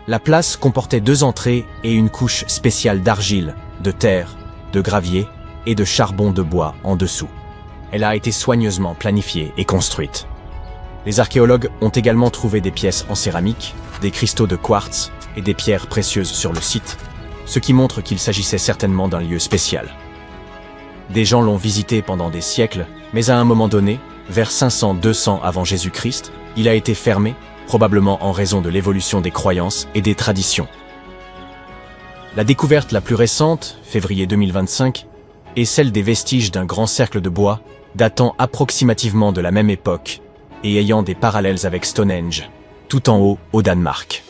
La place comportait 2 entrées et une couche spéciale d'argile, de terre, de gravier et de charbon de bois en dessous. Elle a été soigneusement planifiée et construite. Les archéologues ont également trouvé des pièces en céramique, des cristaux de quartz et des pierres précieuses sur le site, ce qui montre qu'il s'agissait certainement d'un lieu spécial. Des gens l'ont visité pendant des siècles, mais à un moment donné, vers 500-200 avant Jésus-Christ, il a été fermé, probablement en raison de l'évolution des croyances et des traditions. La découverte la plus récente, février 2025, est celle des vestiges d'un grand cercle de bois datant approximativement de la même époque et ayant des parallèles avec Stonehenge, tout en haut au Danemark.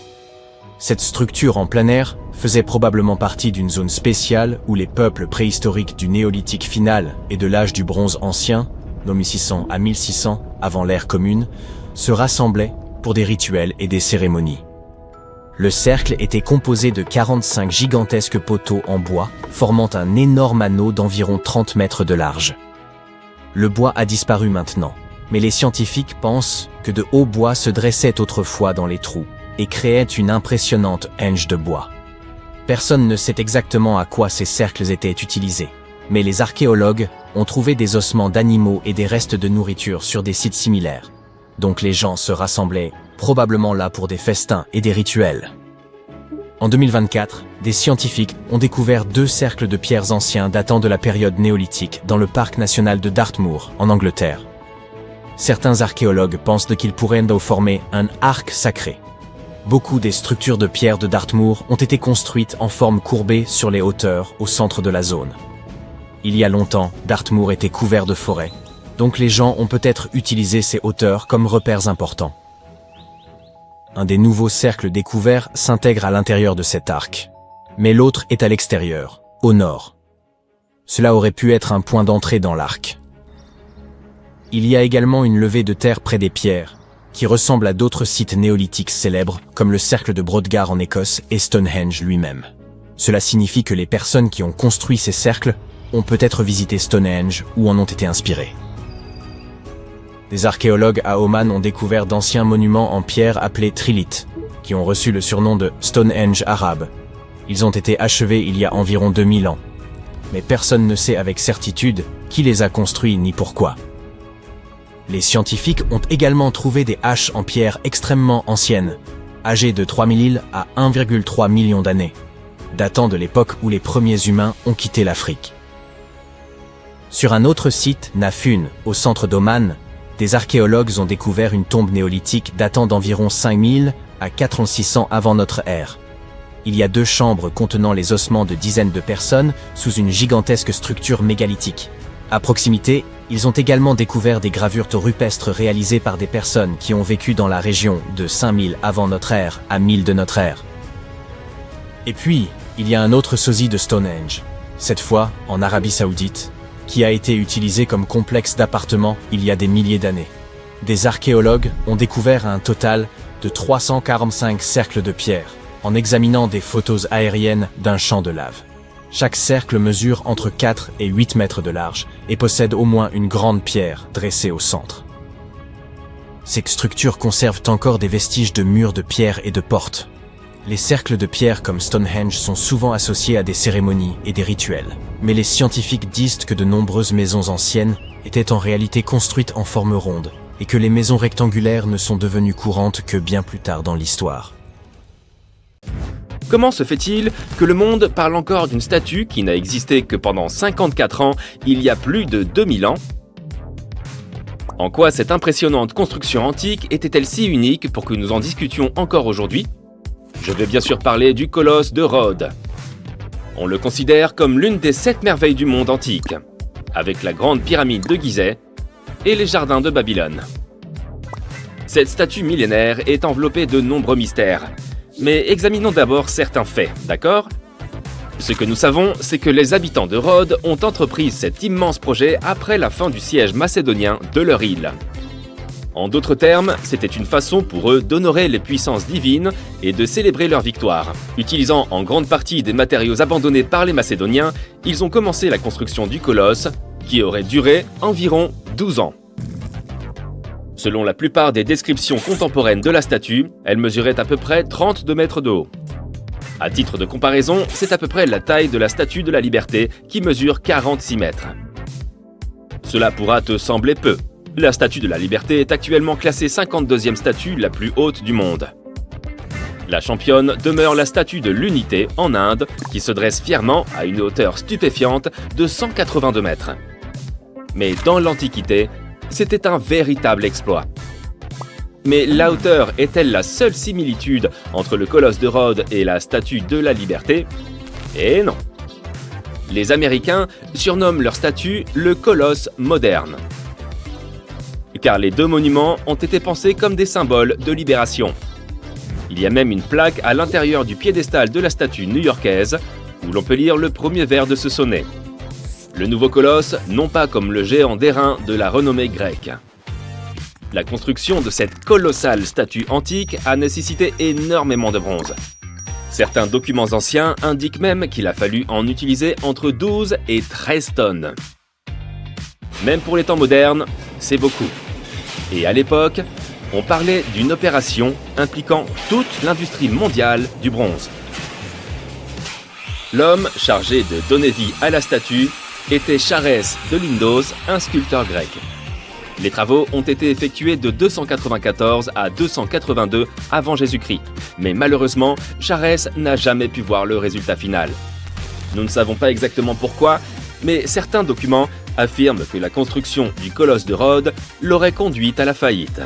Cette structure en plein air faisait probablement partie d'une zone spéciale où les peuples préhistoriques du néolithique final et de l'âge du bronze ancien, de 1600 à 1600 avant l'ère commune, se rassemblaient pour des rituels et des cérémonies. Le cercle était composé de 45 gigantesques poteaux en bois, formant un énorme anneau d'environ 30 mètres de large. Le bois a disparu maintenant, Mais les scientifiques pensent que de hauts bois se dressaient autrefois dans les trous et créaient une impressionnante henge de bois. Personne ne sait exactement à quoi ces cercles étaient utilisés, mais les archéologues ont trouvé des ossements d'animaux et des restes de nourriture sur des sites similaires. Donc les gens se rassemblaient probablement là pour des festins et des rituels. En 2024, des scientifiques ont découvert 2 cercles de pierres anciens datant de la période néolithique dans le parc national de Dartmoor, en Angleterre. Certains archéologues pensent qu'ils pourraient former un arc sacré. Beaucoup des structures de pierre de Dartmoor ont été construites en forme courbée sur les hauteurs au centre de la zone. Il y a longtemps, Dartmoor était couvert de forêts, donc les gens ont peut-être utilisé ces hauteurs comme repères importants. Un des nouveaux cercles découverts s'intègre à l'intérieur de cet arc, mais l'autre est à l'extérieur, au nord. Cela aurait pu être un point d'entrée dans l'arc. Il y a également une levée de terre près des pierres, qui ressemble à d'autres sites néolithiques célèbres, comme le cercle de Brodgar en Écosse et Stonehenge lui-même. Cela signifie que les personnes qui ont construit ces cercles ont peut-être visité Stonehenge ou en ont été inspirées. Des archéologues à Oman ont découvert d'anciens monuments en pierre appelés triliths, qui ont reçu le surnom de Stonehenge arabe. Ils ont été achevés il y a environ 2000 ans. Mais personne ne sait avec certitude qui les a construits ni pourquoi. Les scientifiques ont également trouvé des haches en pierre extrêmement anciennes, âgées de 3000 à 1,3 million d'années, datant de l'époque où les premiers humains ont quitté l'Afrique. Sur un autre site, Nafun, au centre d'Oman, des archéologues ont découvert une tombe néolithique datant d'environ 5000 à 4600 avant notre ère. Il y a 2 chambres contenant les ossements de dizaines de personnes sous une gigantesque structure mégalithique. À proximité, ils ont également découvert des gravures rupestres réalisées par des personnes qui ont vécu dans la région de 5000 avant notre ère à 1000 de notre ère. Et puis, il y a un autre sosie de Stonehenge, cette fois en Arabie Saoudite, qui a été utilisé comme complexe d'appartements il y a des milliers d'années. Des archéologues ont découvert un total de 345 cercles de pierre, en examinant des photos aériennes d'un champ de lave. Chaque cercle mesure entre 4 et 8 mètres de large et possède au moins une grande pierre dressée au centre. Ces structures conservent encore des vestiges de murs de pierre et de portes. Les cercles de pierre comme Stonehenge sont souvent associés à des cérémonies et des rituels. Mais les scientifiques disent que de nombreuses maisons anciennes étaient en réalité construites en forme ronde et que les maisons rectangulaires ne sont devenues courantes que bien plus tard dans l'histoire. Comment se fait-il que le monde parle encore d'une statue qui n'a existé que pendant 54 ans, il y a plus de 2000 ans? En quoi cette impressionnante construction antique était-elle si unique pour que nous en discutions encore aujourd'hui? Je vais bien sûr parler du colosse de Rhodes. On le considère comme l'une des 7 merveilles du monde antique, avec la grande pyramide de Gizeh et les jardins de Babylone. Cette statue millénaire est enveloppée de nombreux mystères. Mais examinons d'abord certains faits, d'accord? Ce que nous savons, c'est que les habitants de Rhodes ont entrepris cet immense projet après la fin du siège macédonien de leur île. En d'autres termes, c'était une façon pour eux d'honorer les puissances divines et de célébrer leur victoire. Utilisant en grande partie des matériaux abandonnés par les Macédoniens, ils ont commencé la construction du colosse, qui aurait duré environ 12 ans. Selon la plupart des descriptions contemporaines de la statue, elle mesurait à peu près 32 mètres de haut. À titre de comparaison, c'est à peu près la taille de la Statue de la Liberté qui mesure 46 mètres. Cela pourra te sembler peu. La Statue de la Liberté est actuellement classée 52e statue la plus haute du monde. La championne demeure la Statue de l'Unité en Inde, qui se dresse fièrement à une hauteur stupéfiante de 182 mètres. Mais dans l'Antiquité, c'était un véritable exploit. Mais la hauteur est-elle la seule similitude entre le colosse de Rhodes et la Statue de la Liberté? Eh non. Les Américains surnomment leur statue le colosse moderne. Car les 2 monuments ont été pensés comme des symboles de libération. Il y a même une plaque à l'intérieur du piédestal de la statue new-yorkaise où l'on peut lire le premier vers de ce sonnet. Le nouveau colosse, non pas comme le géant d'airain de la renommée grecque. La construction de cette colossale statue antique a nécessité énormément de bronze. Certains documents anciens indiquent même qu'il a fallu en utiliser entre 12 et 13 tonnes. Même pour les temps modernes, c'est beaucoup. Et à l'époque, on parlait d'une opération impliquant toute l'industrie mondiale du bronze. L'homme chargé de donner vie à la statue était Charès de Lindos, un sculpteur grec. Les travaux ont été effectués de 294 à 282 avant Jésus-Christ, mais malheureusement, Charès n'a jamais pu voir le résultat final. Nous ne savons pas exactement pourquoi, mais certains documents affirment que la construction du colosse de Rhodes l'aurait conduit à la faillite.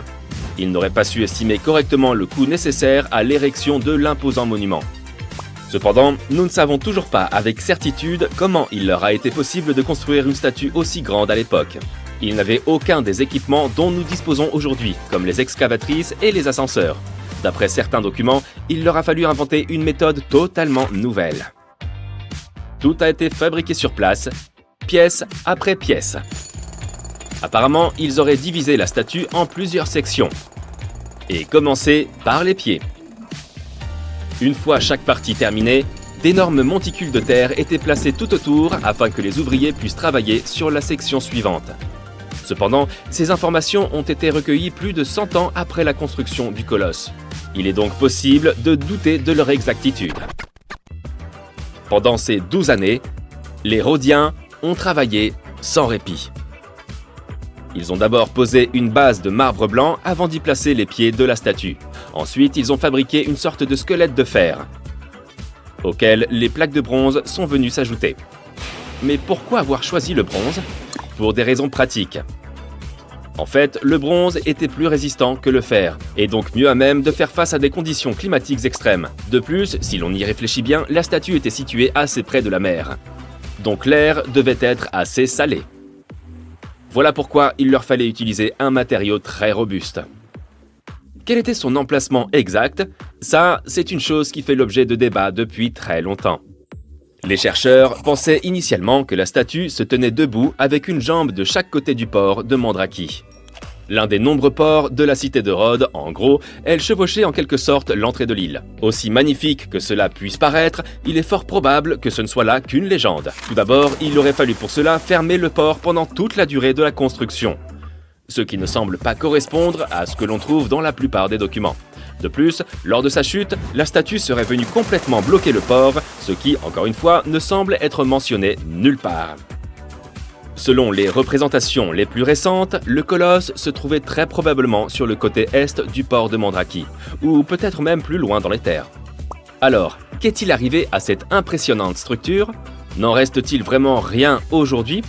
Il n'aurait pas su estimer correctement le coût nécessaire à l'érection de l'imposant monument. Cependant, nous ne savons toujours pas avec certitude comment il leur a été possible de construire une statue aussi grande à l'époque. Ils n'avaient aucun des équipements dont nous disposons aujourd'hui, comme les excavatrices et les ascenseurs. D'après certains documents, il leur a fallu inventer une méthode totalement nouvelle. Tout a été fabriqué sur place, pièce après pièce. Apparemment, ils auraient divisé la statue en plusieurs sections, et commencé par les pieds. Une fois chaque partie terminée, d'énormes monticules de terre étaient placés tout autour afin que les ouvriers puissent travailler sur la section suivante. Cependant, ces informations ont été recueillies plus de 100 ans après la construction du colosse. Il est donc possible de douter de leur exactitude. Pendant ces 12 années, les Rhodiens ont travaillé sans répit. Ils ont d'abord posé une base de marbre blanc avant d'y placer les pieds de la statue. Ensuite, ils ont fabriqué une sorte de squelette de fer, auquel les plaques de bronze sont venues s'ajouter. Mais pourquoi avoir choisi le bronze ? Pour des raisons pratiques. En fait, le bronze était plus résistant que le fer, et donc mieux à même de faire face à des conditions climatiques extrêmes. De plus, si l'on y réfléchit bien, la statue était située assez près de la mer. Donc l'air devait être assez salé. Voilà pourquoi il leur fallait utiliser un matériau très robuste. Quel était son emplacement exact ? Ça, c'est une chose qui fait l'objet de débats depuis très longtemps. Les chercheurs pensaient initialement que la statue se tenait debout avec une jambe de chaque côté du port de Mandraki. L'un des nombreux ports de la cité de Rhodes, en gros, elle chevauchait en quelque sorte l'entrée de l'île. Aussi magnifique que cela puisse paraître, il est fort probable que ce ne soit là qu'une légende. Tout d'abord, il aurait fallu pour cela fermer le port pendant toute la durée de la construction. Ce qui ne semble pas correspondre à ce que l'on trouve dans la plupart des documents. De plus, lors de sa chute, la statue serait venue complètement bloquer le port, ce qui, encore une fois, ne semble être mentionné nulle part. Selon les représentations les plus récentes, le colosse se trouvait très probablement sur le côté est du port de Mandraki, ou peut-être même plus loin dans les terres. Alors, qu'est-il arrivé à cette impressionnante structure ? N'en reste-t-il vraiment rien aujourd'hui ?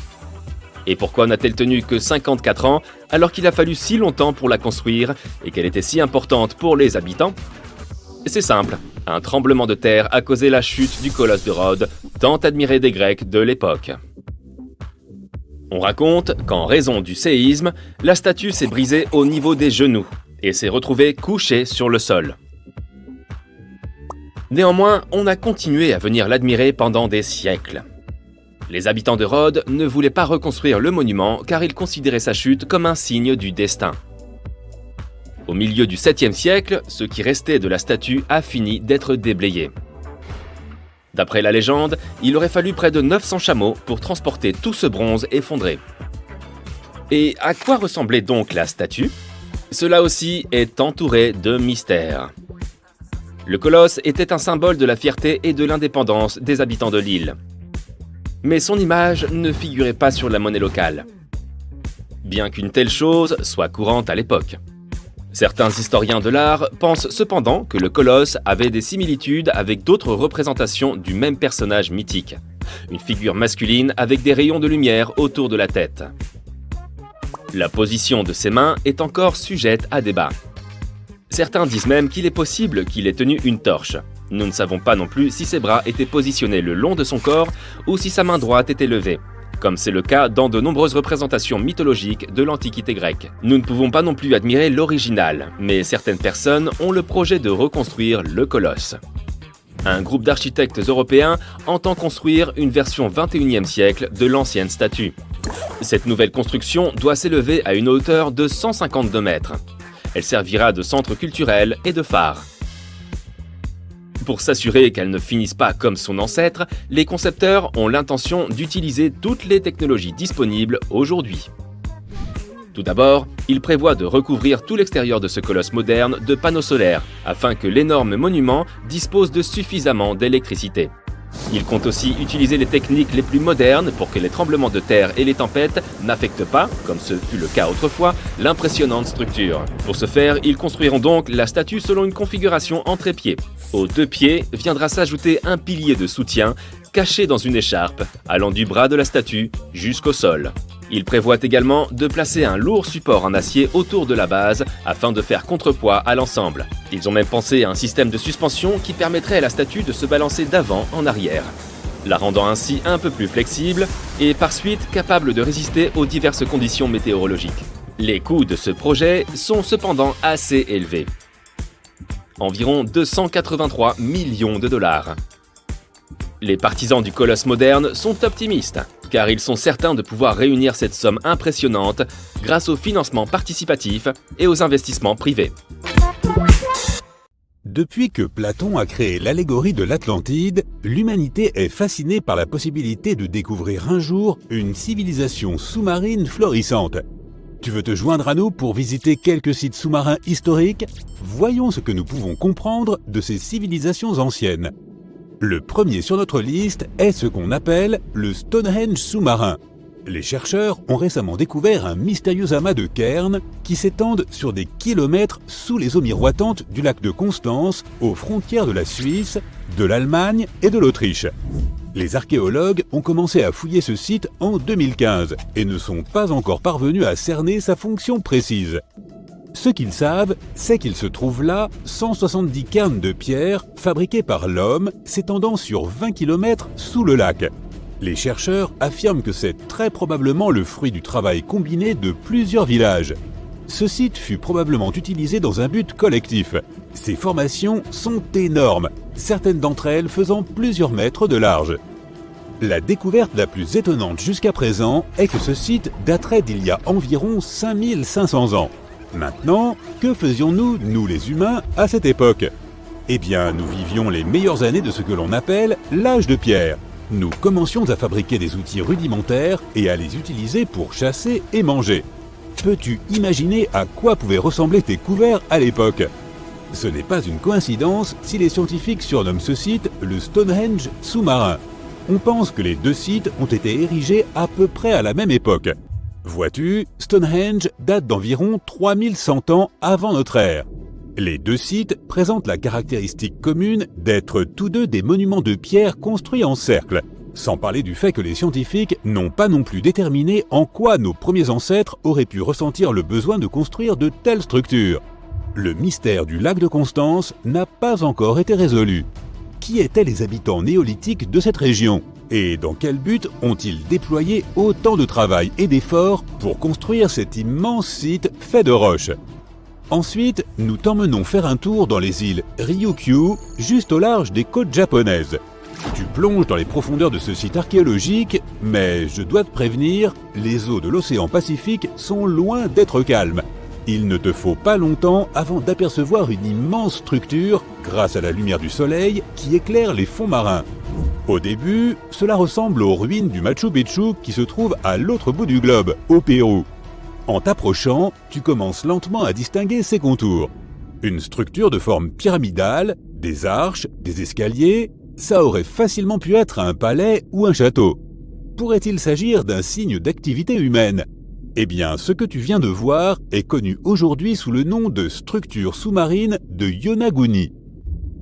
Et pourquoi n'a-t-elle tenu que 54 ans alors qu'il a fallu si longtemps pour la construire et qu'elle était si importante pour les habitants ? C'est simple, un tremblement de terre a causé la chute du colosse de Rhodes, tant admiré des Grecs de l'époque. On raconte qu'en raison du séisme, la statue s'est brisée au niveau des genoux et s'est retrouvée couchée sur le sol. Néanmoins, on a continué à venir l'admirer pendant des siècles. Les habitants de Rhodes ne voulaient pas reconstruire le monument car ils considéraient sa chute comme un signe du destin. Au milieu du 7e siècle, ce qui restait de la statue a fini d'être déblayé. D'après la légende, il aurait fallu près de 900 chameaux pour transporter tout ce bronze effondré. Et à quoi ressemblait donc la statue ? Cela aussi est entouré de mystères. Le colosse était un symbole de la fierté et de l'indépendance des habitants de l'île. Mais son image ne figurait pas sur la monnaie locale, bien qu'une telle chose soit courante à l'époque. Certains historiens de l'art pensent cependant que le colosse avait des similitudes avec d'autres représentations du même personnage mythique, une figure masculine avec des rayons de lumière autour de la tête. La position de ses mains est encore sujette à débat. Certains disent même qu'il est possible qu'il ait tenu une torche. Nous ne savons pas non plus si ses bras étaient positionnés le long de son corps ou si sa main droite était levée, comme c'est le cas dans de nombreuses représentations mythologiques de l'Antiquité grecque. Nous ne pouvons pas non plus admirer l'original, mais certaines personnes ont le projet de reconstruire le colosse. Un groupe d'architectes européens entend construire une version 21e siècle de l'ancienne statue. Cette nouvelle construction doit s'élever à une hauteur de 152 mètres. Elle servira de centre culturel et de phare. Pour s'assurer qu'elle ne finisse pas comme son ancêtre, les concepteurs ont l'intention d'utiliser toutes les technologies disponibles aujourd'hui. Tout d'abord, il prévoit de recouvrir tout l'extérieur de ce colosse moderne de panneaux solaires, afin que l'énorme monument dispose de suffisamment d'électricité. Il compte aussi utiliser les techniques les plus modernes pour que les tremblements de terre et les tempêtes n'affectent pas, comme ce fut le cas autrefois, l'impressionnante structure. Pour ce faire, ils construiront donc la statue selon une configuration en trépied. Aux 2 pieds viendra s'ajouter un pilier de soutien caché dans une écharpe, allant du bras de la statue jusqu'au sol. Il prévoit également de placer un lourd support en acier autour de la base afin de faire contrepoids à l'ensemble. Ils ont même pensé à un système de suspension qui permettrait à la statue de se balancer d'avant en arrière, la rendant ainsi un peu plus flexible et par suite capable de résister aux diverses conditions météorologiques. Les coûts de ce projet sont cependant assez élevés. Environ 283 millions de dollars. Les partisans du colosse moderne sont optimistes, car ils sont certains de pouvoir réunir cette somme impressionnante grâce au financement participatif et aux investissements privés. Depuis que Platon a créé l'allégorie de l'Atlantide, l'humanité est fascinée par la possibilité de découvrir un jour une civilisation sous-marine florissante. Tu veux te joindre à nous pour visiter quelques sites sous-marins historiques? Voyons ce que nous pouvons comprendre de ces civilisations anciennes. Le premier sur notre liste est ce qu'on appelle le Stonehenge sous-marin. Les chercheurs ont récemment découvert un mystérieux amas de cairns qui s'étendent sur des kilomètres sous les eaux miroitantes du lac de Constance, aux frontières de la Suisse, de l'Allemagne et de l'Autriche. Les archéologues ont commencé à fouiller ce site en 2015 et ne sont pas encore parvenus à cerner sa fonction précise. Ce qu'ils savent, c'est qu'il se trouve là 170 cairns de pierre fabriqués par l'homme s'étendant sur 20 km sous le lac. Les chercheurs affirment que c'est très probablement le fruit du travail combiné de plusieurs villages. Ce site fut probablement utilisé dans un but collectif. Ces formations sont énormes, certaines d'entre elles faisant plusieurs mètres de large. La découverte la plus étonnante jusqu'à présent est que ce site daterait d'il y a environ 5500 ans. Maintenant, que faisions-nous, nous les humains, à cette époque? Eh bien, nous vivions les meilleures années de ce que l'on appelle l'âge de pierre. Nous commencions à fabriquer des outils rudimentaires et à les utiliser pour chasser et manger. Peux-tu imaginer à quoi pouvaient ressembler tes couverts à l'époque? Ce n'est pas une coïncidence si les scientifiques surnomment ce site le Stonehenge sous-marin. On pense que les 2 sites ont été érigés à peu près à la même époque. Vois-tu, Stonehenge date d'environ 3100 ans avant notre ère. Les 2 sites présentent la caractéristique commune d'être tous 2 des monuments de pierre construits en cercle, sans parler du fait que les scientifiques n'ont pas non plus déterminé en quoi nos premiers ancêtres auraient pu ressentir le besoin de construire de telles structures. Le mystère du lac de Constance n'a pas encore été résolu. Qui étaient les habitants néolithiques de cette région? Et dans quel but ont-ils déployé autant de travail et d'efforts pour construire cet immense site fait de roches? Ensuite, nous t'emmenons faire un tour dans les îles Ryukyu, juste au large des côtes japonaises. Tu plonges dans les profondeurs de ce site archéologique, mais je dois te prévenir, les eaux de l'océan Pacifique sont loin d'être calmes. Il ne te faut pas longtemps avant d'apercevoir une immense structure, grâce à la lumière du soleil, qui éclaire les fonds marins. Au début, cela ressemble aux ruines du Machu Picchu qui se trouve à l'autre bout du globe, au Pérou. En t'approchant, tu commences lentement à distinguer ses contours. Une structure de forme pyramidale, des arches, des escaliers, ça aurait facilement pu être un palais ou un château. Pourrait-il s'agir d'un signe d'activité humaine? Eh bien, ce que tu viens de voir est connu aujourd'hui sous le nom de structure sous-marine de Yonaguni.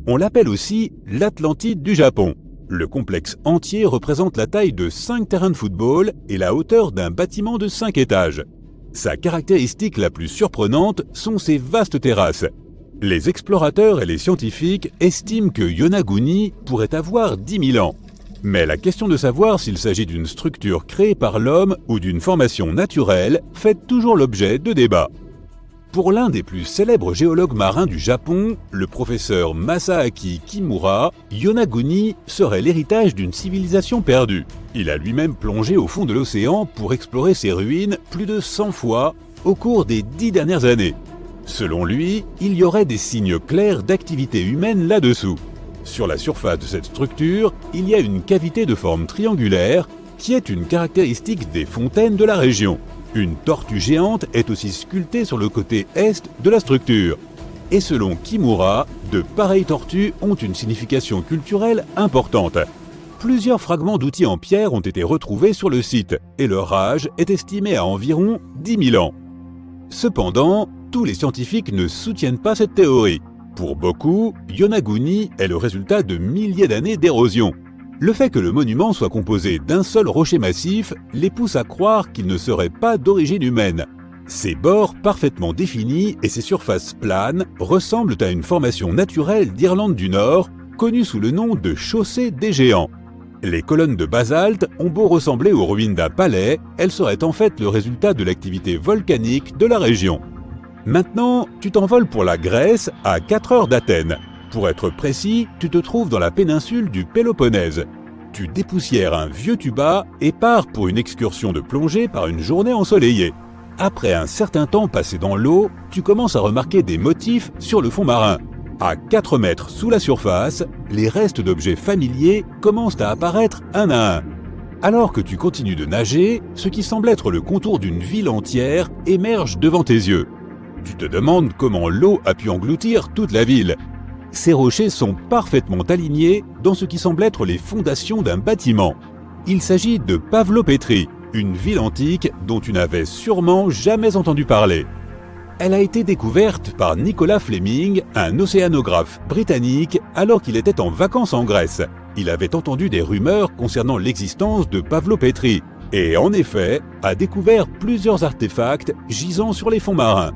On l'appelle aussi l'Atlantide du Japon. Le complexe entier représente la taille de 5 terrains de football et la hauteur d'un bâtiment de 5 étages. Sa caractéristique la plus surprenante sont ses vastes terrasses. Les explorateurs et les scientifiques estiment que Yonaguni pourrait avoir 10 000 ans. Mais la question de savoir s'il s'agit d'une structure créée par l'homme ou d'une formation naturelle fait toujours l'objet de débats. Pour l'un des plus célèbres géologues marins du Japon, le professeur Masaaki Kimura, Yonaguni serait l'héritage d'une civilisation perdue. Il a lui-même plongé au fond de l'océan pour explorer ses ruines plus de 100 fois au cours des 10 dernières années. Selon lui, il y aurait des signes clairs d'activité humaine là-dessous. Sur la surface de cette structure, il y a une cavité de forme triangulaire qui est une caractéristique des fontaines de la région. Une tortue géante est aussi sculptée sur le côté est de la structure. Et selon Kimura, de pareilles tortues ont une signification culturelle importante. Plusieurs fragments d'outils en pierre ont été retrouvés sur le site et leur âge est estimé à environ 10 000 ans. Cependant, tous les scientifiques ne soutiennent pas cette théorie. Pour beaucoup, Yonaguni est le résultat de milliers d'années d'érosion. Le fait que le monument soit composé d'un seul rocher massif les pousse à croire qu'il ne serait pas d'origine humaine. Ses bords parfaitement définis et ses surfaces planes ressemblent à une formation naturelle d'Irlande du Nord, connue sous le nom de chaussée des géants. Les colonnes de basalte ont beau ressembler aux ruines d'un palais, elles seraient en fait le résultat de l'activité volcanique de la région. Maintenant, tu t'envoles pour la Grèce à 4 heures d'Athènes. Pour être précis, tu te trouves dans la péninsule du Péloponnèse. Tu dépoussières un vieux tuba et pars pour une excursion de plongée par une journée ensoleillée. Après un certain temps passé dans l'eau, tu commences à remarquer des motifs sur le fond marin. À 4 mètres sous la surface, les restes d'objets familiers commencent à apparaître un à un. Alors que tu continues de nager, ce qui semble être le contour d'une ville entière émerge devant tes yeux. Tu te demandes comment l'eau a pu engloutir toute la ville. Ces rochers sont parfaitement alignés dans ce qui semble être les fondations d'un bâtiment. Il s'agit de Pavlopétrie, une ville antique dont tu n'avais sûrement jamais entendu parler. Elle a été découverte par Nicolas Fleming, un océanographe britannique, alors qu'il était en vacances en Grèce. Il avait entendu des rumeurs concernant l'existence de Pavlopétrie et, en effet, a découvert plusieurs artefacts gisant sur les fonds marins.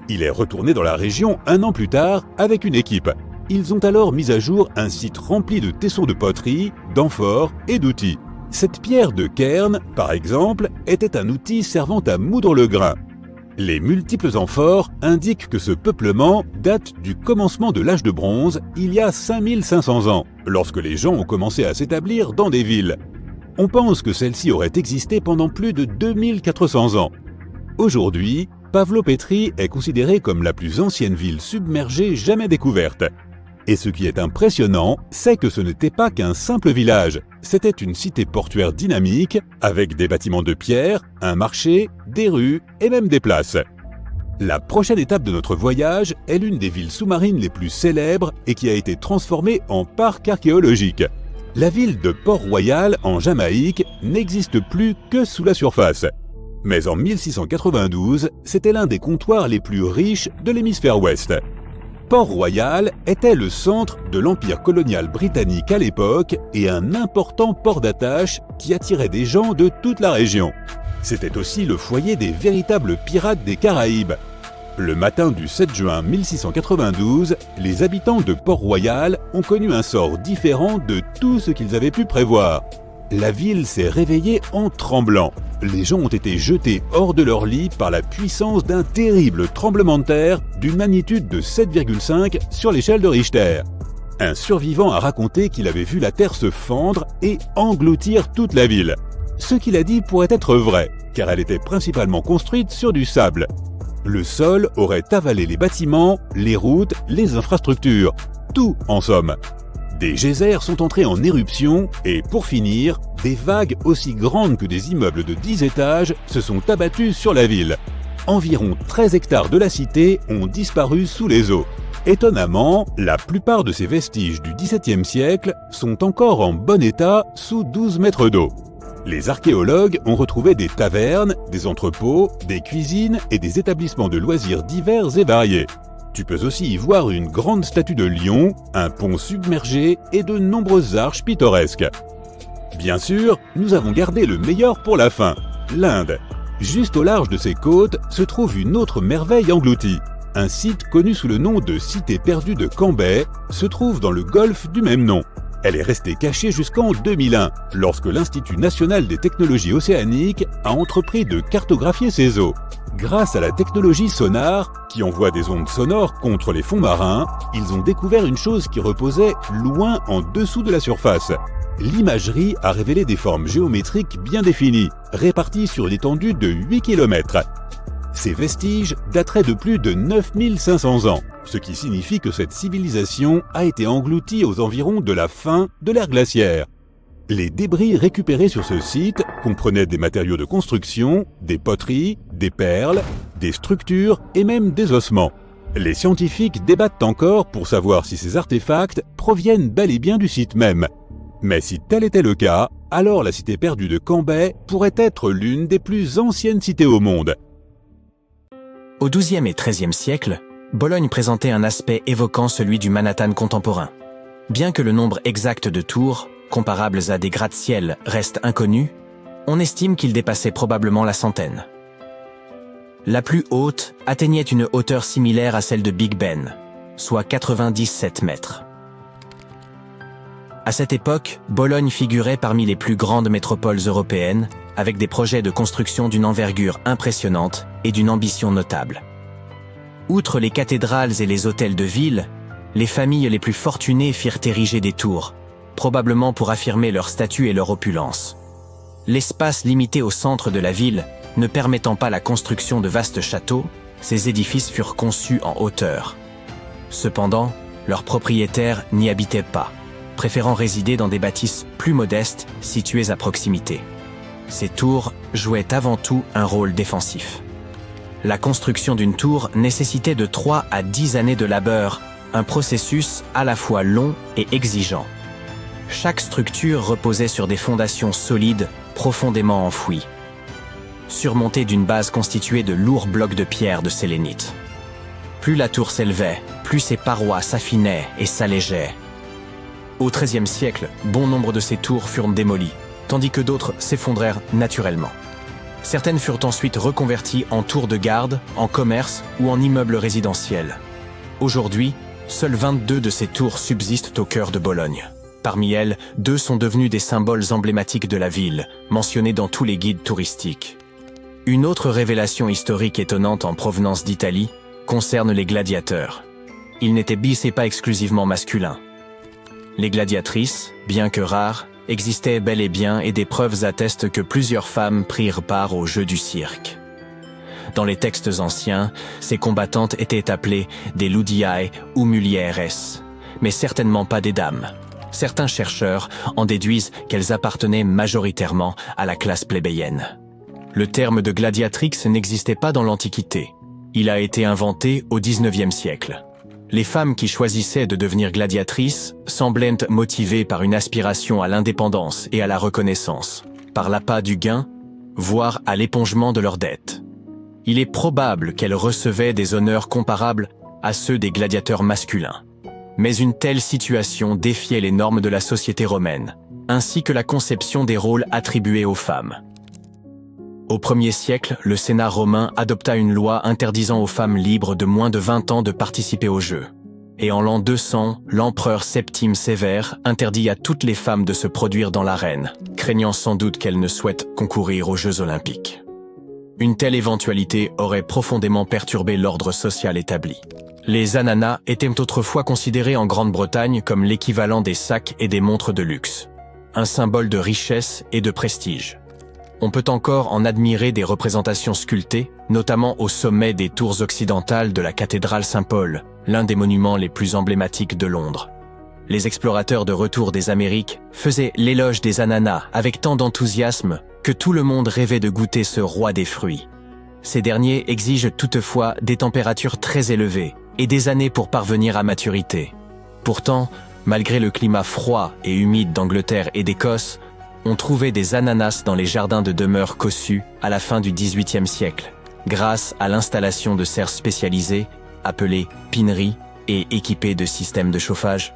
Il est retourné dans la région 1 an plus tard avec une équipe. Ils ont alors mis à jour un site rempli de tessons de poterie, d'amphores et d'outils. Cette pierre de cairn, par exemple, était un outil servant à moudre le grain. Les multiples amphores indiquent que ce peuplement date du commencement de l'âge de bronze, il y a 5500 ans, lorsque les gens ont commencé à s'établir dans des villes. On pense que celle-ci aurait existé pendant plus de 2400 ans. Aujourd'hui, Pavlopétrie est considérée comme la plus ancienne ville submergée jamais découverte. Et ce qui est impressionnant, c'est que ce n'était pas qu'un simple village. C'était une cité portuaire dynamique, avec des bâtiments de pierre, un marché, des rues et même des places. La prochaine étape de notre voyage est l'une des villes sous-marines les plus célèbres et qui a été transformée en parc archéologique. La ville de Port-Royal, en Jamaïque, n'existe plus que sous la surface. Mais en 1692, c'était l'un des comptoirs les plus riches de l'hémisphère ouest. Port-Royal était le centre de l'empire colonial britannique à l'époque et un important port d'attache qui attirait des gens de toute la région. C'était aussi le foyer des véritables pirates des Caraïbes. Le matin du 7 juin 1692, les habitants de Port-Royal ont connu un sort différent de tout ce qu'ils avaient pu prévoir. La ville s'est réveillée en tremblant. Les gens ont été jetés hors de leur lit par la puissance d'un terrible tremblement de terre d'une magnitude de 7,5 sur l'échelle de Richter. Un survivant a raconté qu'il avait vu la terre se fendre et engloutir toute la ville. Ce qu'il a dit pourrait être vrai, car elle était principalement construite sur du sable. Le sol aurait avalé les bâtiments, les routes, les infrastructures, tout en somme. Des geysers sont entrés en éruption et, pour finir, des vagues aussi grandes que des immeubles de 10 étages se sont abattus sur la ville. Environ 13 hectares de la cité ont disparu sous les eaux. Étonnamment, la plupart de ces vestiges du XVIIe siècle sont encore en bon état sous 12 mètres d'eau. Les archéologues ont retrouvé des tavernes, des entrepôts, des cuisines et des établissements de loisirs divers et variés. Tu peux aussi y voir une grande statue de lion, un pont submergé et de nombreuses arches pittoresques. Bien sûr, nous avons gardé le meilleur pour la fin, l'Inde. Juste au large de ses côtes se trouve une autre merveille engloutie. Un site connu sous le nom de Cité perdue de Cambay se trouve dans le golfe du même nom. Elle est restée cachée jusqu'en 2001, lorsque l'Institut national des technologies océaniques a entrepris de cartographier ses eaux. Grâce à la technologie sonar, qui envoie des ondes sonores contre les fonds marins, ils ont découvert une chose qui reposait loin en dessous de la surface. L'imagerie a révélé des formes géométriques bien définies, réparties sur une étendue de 8 km. Ces vestiges dateraient de plus de 9500 ans, ce qui signifie que cette civilisation a été engloutie aux environs de la fin de l'ère glaciaire. Les débris récupérés sur ce site comprenaient des matériaux de construction, des poteries, des perles, des structures et même des ossements. Les scientifiques débattent encore pour savoir si ces artefacts proviennent bel et bien du site même. Mais si tel était le cas, alors la cité perdue de Cambrai pourrait être l'une des plus anciennes cités au monde. Au XIIe et XIIIe siècle, Bologne présentait un aspect évoquant celui du Manhattan contemporain. Bien que le nombre exact de tours, comparables à des gratte-ciel, reste inconnu, on estime qu'il dépassait probablement la centaine. La plus haute atteignait une hauteur similaire à celle de Big Ben, soit 97 mètres. À cette époque, Bologne figurait parmi les plus grandes métropoles européennes, avec des projets de construction d'une envergure impressionnante et d'une ambition notable. Outre les cathédrales et les hôtels de ville, les familles les plus fortunées firent ériger des tours, probablement pour affirmer leur statut et leur opulence. L'espace limité au centre de la ville, ne permettant pas la construction de vastes châteaux, ces édifices furent conçus en hauteur. Cependant, leurs propriétaires n'y habitaient pas, préférant résider dans des bâtisses plus modestes situées à proximité. Ces tours jouaient avant tout un rôle défensif. La construction d'une tour nécessitait de 3 à 10 années de labeur, un processus à la fois long et exigeant. Chaque structure reposait sur des fondations solides, profondément enfouies, surmontées d'une base constituée de lourds blocs de pierre de sélénite. Plus la tour s'élevait, plus ses parois s'affinaient et s'allégeaient. Au XIIIe siècle, bon nombre de ces tours furent démolies, tandis que d'autres s'effondrèrent naturellement. Certaines furent ensuite reconverties en tours de garde, en commerce ou en immeubles résidentiels. Aujourd'hui, seules 22 de ces tours subsistent au cœur de Bologne. Parmi elles, 2 sont devenues des symboles emblématiques de la ville, mentionnés dans tous les guides touristiques. Une autre révélation historique étonnante en provenance d'Italie concerne les gladiateurs. Ils n'étaient pas exclusivement masculins. Les gladiatrices, bien que rares, existaient bel et bien et des preuves attestent que plusieurs femmes prirent part aux jeux du cirque. Dans les textes anciens, ces combattantes étaient appelées des ludiae ou mulieres, mais certainement pas des dames. Certains chercheurs en déduisent qu'elles appartenaient majoritairement à la classe plébéienne. Le terme de gladiatrix n'existait pas dans l'Antiquité. Il a été inventé au XIXe siècle. Les femmes qui choisissaient de devenir gladiatrices semblaient motivées par une aspiration à l'indépendance et à la reconnaissance, par l'appât du gain, voire à l'épongement de leurs dettes. Il est probable qu'elles recevaient des honneurs comparables à ceux des gladiateurs masculins. Mais une telle situation défiait les normes de la société romaine, ainsi que la conception des rôles attribués aux femmes. Au 1er siècle, le Sénat romain adopta une loi interdisant aux femmes libres de moins de 20 ans de participer aux Jeux. Et en l'an 200, l'empereur Septime Sévère interdit à toutes les femmes de se produire dans l'arène, craignant sans doute qu'elles ne souhaitent concourir aux Jeux olympiques. Une telle éventualité aurait profondément perturbé l'ordre social établi. Les ananas étaient autrefois considérés en Grande-Bretagne comme l'équivalent des sacs et des montres de luxe, un symbole de richesse et de prestige. On peut encore en admirer des représentations sculptées, notamment au sommet des tours occidentales de la cathédrale Saint-Paul, l'un des monuments les plus emblématiques de Londres. Les explorateurs de retour des Amériques faisaient l'éloge des ananas avec tant d'enthousiasme que tout le monde rêvait de goûter ce roi des fruits. Ces derniers exigent toutefois des températures très élevées et des années pour parvenir à maturité. Pourtant, malgré le climat froid et humide d'Angleterre et d'Écosse, on trouvait des ananas dans les jardins de demeure cossus à la fin du XVIIIe siècle, grâce à l'installation de serres spécialisées, appelées pineries et équipées de systèmes de chauffage.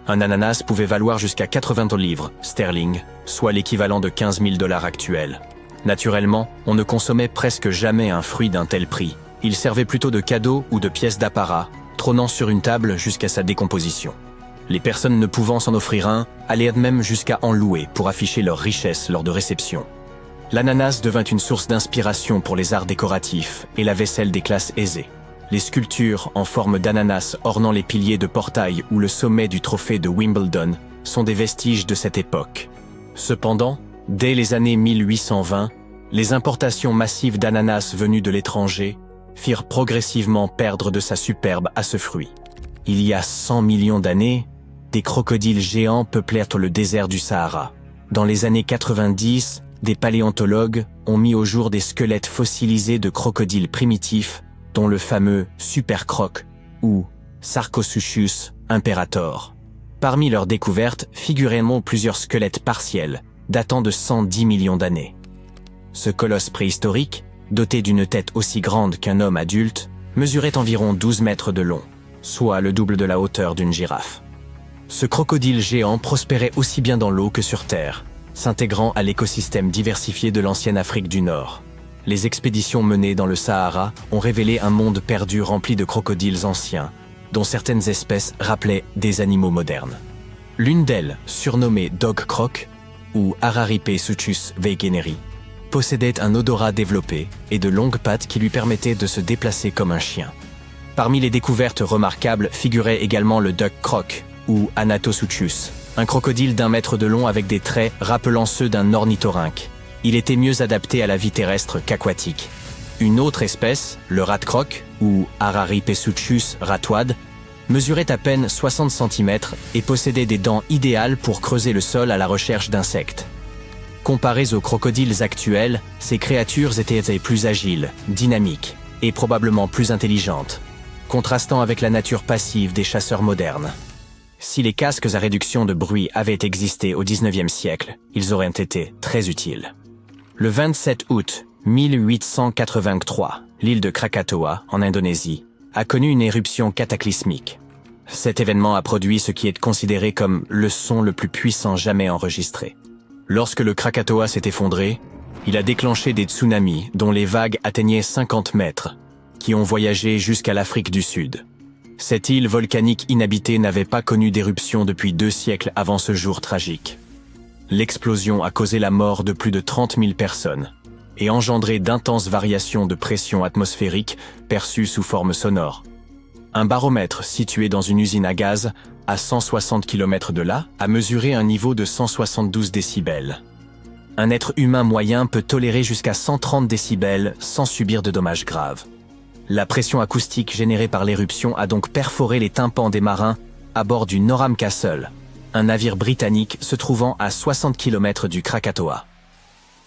Un ananas pouvait valoir jusqu'à 80 livres sterling, soit l'équivalent de 15 000 $ actuels. Naturellement, on ne consommait presque jamais un fruit d'un tel prix. Il servait plutôt de cadeau ou de pièce d'apparat, trônant sur une table jusqu'à sa décomposition. Les personnes ne pouvant s'en offrir un allaient même jusqu'à en louer pour afficher leur richesse lors de réceptions. L'ananas devint une source d'inspiration pour les arts décoratifs et la vaisselle des classes aisées. Les sculptures en forme d'ananas ornant les piliers de portail ou le sommet du trophée de Wimbledon sont des vestiges de cette époque. Cependant, dès les années 1820, les importations massives d'ananas venus de l'étranger firent progressivement perdre de sa superbe à ce fruit. Il y a 100 millions d'années, des crocodiles géants peuplèrent le désert du Sahara. Dans les années 90, des paléontologues ont mis au jour des squelettes fossilisés de crocodiles primitifs, dont le fameux Supercroc ou Sarcosuchus imperator. Parmi leurs découvertes figurent également plusieurs squelettes partiels, datant de 110 millions d'années. Ce colosse préhistorique, doté d'une tête aussi grande qu'un homme adulte, mesurait environ 12 mètres de long, soit le double de la hauteur d'une girafe. Ce crocodile géant prospérait aussi bien dans l'eau que sur terre, s'intégrant à l'écosystème diversifié de l'ancienne Afrique du Nord. Les expéditions menées dans le Sahara ont révélé un monde perdu rempli de crocodiles anciens, dont certaines espèces rappelaient des animaux modernes. L'une d'elles, surnommée Dog Croc, ou Araripesuchus wegeneri, possédait un odorat développé et de longues pattes qui lui permettaient de se déplacer comme un chien. Parmi les découvertes remarquables figurait également le Duck Croc, ou Anatosuchus, un crocodile d'1 mètre de long avec des traits rappelant ceux d'un ornithorynque. Il était mieux adapté à la vie terrestre qu'aquatique. Une autre espèce, le rat croc, ou Araripesuchus ratoide, mesurait à peine 60 cm et possédait des dents idéales pour creuser le sol à la recherche d'insectes. Comparées aux crocodiles actuels, ces créatures étaient plus agiles, dynamiques et probablement plus intelligentes, contrastant avec la nature passive des chasseurs modernes. Si les casques à réduction de bruit avaient existé au XIXe siècle, ils auraient été très utiles. Le 27 août 1883, l'île de Krakatoa, en Indonésie, a connu une éruption cataclysmique. Cet événement a produit ce qui est considéré comme le son le plus puissant jamais enregistré. Lorsque le Krakatoa s'est effondré, il a déclenché des tsunamis dont les vagues atteignaient 50 mètres, qui ont voyagé jusqu'à l'Afrique du Sud. Cette île volcanique inhabitée n'avait pas connu d'éruption depuis 2 siècles avant ce jour tragique. L'explosion a causé la mort de plus de 30 000 personnes et engendré d'intenses variations de pression atmosphérique perçues sous forme sonore. Un baromètre situé dans une usine à gaz, à 160 km de là, a mesuré un niveau de 172 décibels. Un être humain moyen peut tolérer jusqu'à 130 décibels sans subir de dommages graves. La pression acoustique générée par l'éruption a donc perforé les tympans des marins à bord du Norham Castle, un navire britannique se trouvant à 60 km du Krakatoa.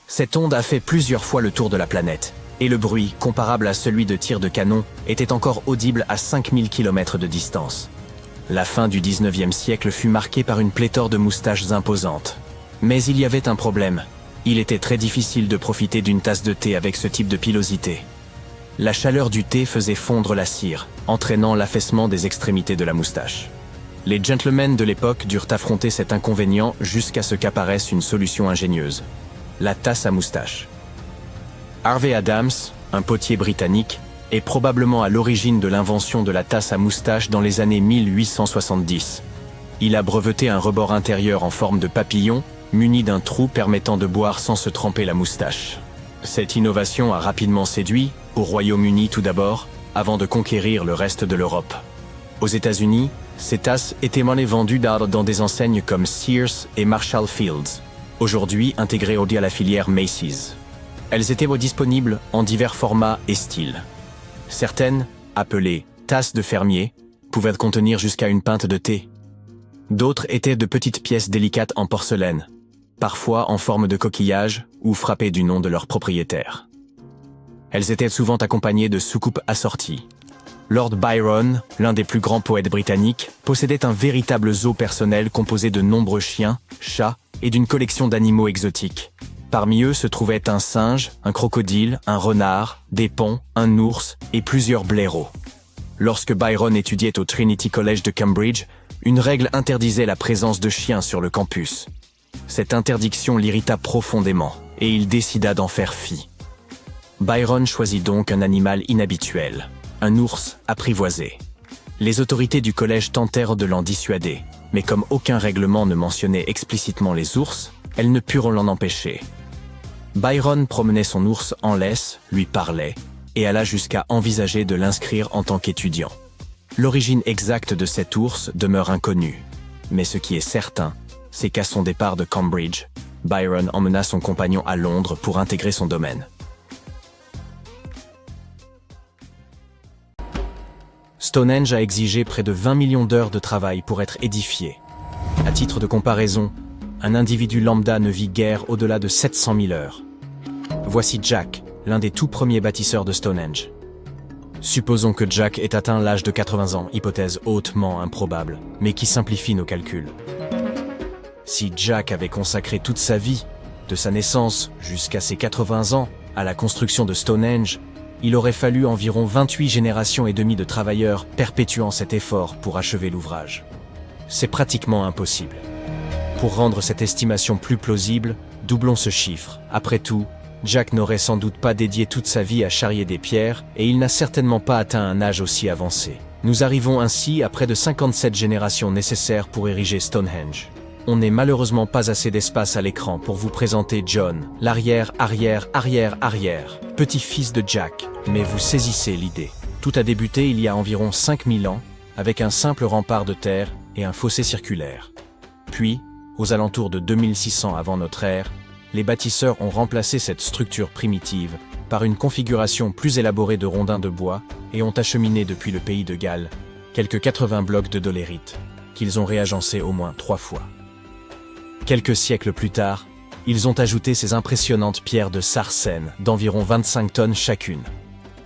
Cette onde a fait plusieurs fois le tour de la planète, et le bruit, comparable à celui de tirs de canon, était encore audible à 5000 km de distance. La fin du 19e siècle fut marquée par une pléthore de moustaches imposantes. Mais il y avait un problème. Il était très difficile de profiter d'une tasse de thé avec ce type de pilosité. La chaleur du thé faisait fondre la cire, entraînant l'affaissement des extrémités de la moustache. Les gentlemen de l'époque durent affronter cet inconvénient jusqu'à ce qu'apparaisse une solution ingénieuse. La tasse à moustache. Harvey Adams, un potier britannique, est probablement à l'origine de l'invention de la tasse à moustache dans les années 1870. Il a breveté un rebord intérieur en forme de papillon, muni d'un trou permettant de boire sans se tremper la moustache. Cette innovation a rapidement séduit, au Royaume-Uni tout d'abord, avant de conquérir le reste de l'Europe. Aux États-Unis, ces tasses étaient vendues dans des enseignes comme Sears et Marshall Fields, aujourd'hui intégrées à la filière Macy's. Elles étaient disponibles en divers formats et styles. Certaines, appelées tasses de fermier, pouvaient contenir jusqu'à une pinte de thé. D'autres étaient de petites pièces délicates en porcelaine, parfois en forme de coquillage ou frappées du nom de leur propriétaire. Elles étaient souvent accompagnées de soucoupes assorties. Lord Byron, l'un des plus grands poètes britanniques, possédait un véritable zoo personnel composé de nombreux chiens, chats et d'une collection d'animaux exotiques. Parmi eux se trouvaient un singe, un crocodile, un renard, des ponts, un ours et plusieurs blaireaux. Lorsque Byron étudiait au Trinity College de Cambridge, une règle interdisait la présence de chiens sur le campus. Cette interdiction l'irrita profondément et il décida d'en faire fi. Byron choisit donc un animal inhabituel, un ours apprivoisé. Les autorités du collège tentèrent de l'en dissuader, mais comme aucun règlement ne mentionnait explicitement les ours, elles ne purent l'en empêcher. Byron promenait son ours en laisse, lui parlait, et alla jusqu'à envisager de l'inscrire en tant qu'étudiant. L'origine exacte de cet ours demeure inconnue, mais ce qui est certain, c'est qu'à son départ de Cambridge, Byron emmena son compagnon à Londres pour intégrer son domaine. Stonehenge a exigé près de 20 millions d'heures de travail pour être édifié. À titre de comparaison, Un individu lambda ne vit guère au-delà de 700 000 heures. Voici Jack, l'un des tout premiers bâtisseurs de Stonehenge. Supposons que Jack ait atteint l'âge de 80 ans, hypothèse hautement improbable, mais qui simplifie nos calculs. Si Jack avait consacré toute sa vie, de sa naissance jusqu'à ses 80 ans, à la construction de Stonehenge, il aurait fallu environ 28 générations et demie de travailleurs perpétuant cet effort pour achever l'ouvrage. C'est pratiquement impossible. Pour rendre cette estimation plus plausible, doublons ce chiffre. Après tout, Jack n'aurait sans doute pas dédié toute sa vie à charrier des pierres et il n'a certainement pas atteint un âge aussi avancé. Nous arrivons ainsi à près de 57 générations nécessaires pour ériger Stonehenge. On n'est malheureusement pas assez d'espace à l'écran pour vous présenter John, l'arrière-arrière-arrière-arrière, petit-fils de Jack, mais vous saisissez l'idée. Tout a débuté il y a environ 5000 ans, avec un simple rempart de terre et un fossé circulaire. Puis, aux alentours de 2600 avant notre ère, les bâtisseurs ont remplacé cette structure primitive par une configuration plus élaborée de rondins de bois et ont acheminé depuis le pays de Galles quelques 80 blocs de dolérite, qu'ils ont réagencés au moins 3 fois. Quelques siècles plus tard, ils ont ajouté ces impressionnantes pierres de Sarcène d'environ 25 tonnes chacune.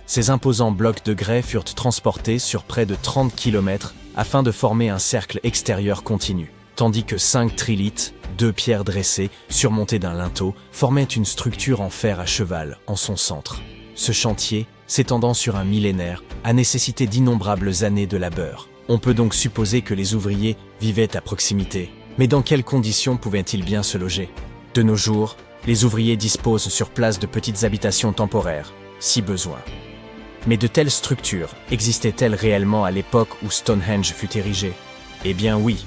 Ces imposants blocs de grès furent transportés sur près de 30 km afin de former un cercle extérieur continu, tandis que 5 trilithes, 2 pierres dressées, surmontées d'un linteau, formaient une structure en fer à cheval en son centre. Ce chantier, s'étendant sur un millénaire, a nécessité d'innombrables années de labeur. On peut donc supposer que les ouvriers vivaient à proximité. Mais dans quelles conditions pouvaient-ils bien se loger? De nos jours, les ouvriers disposent sur place de petites habitations temporaires, si besoin. Mais de telles structures existaient-elles réellement à l'époque où Stonehenge fut érigé? Eh bien oui.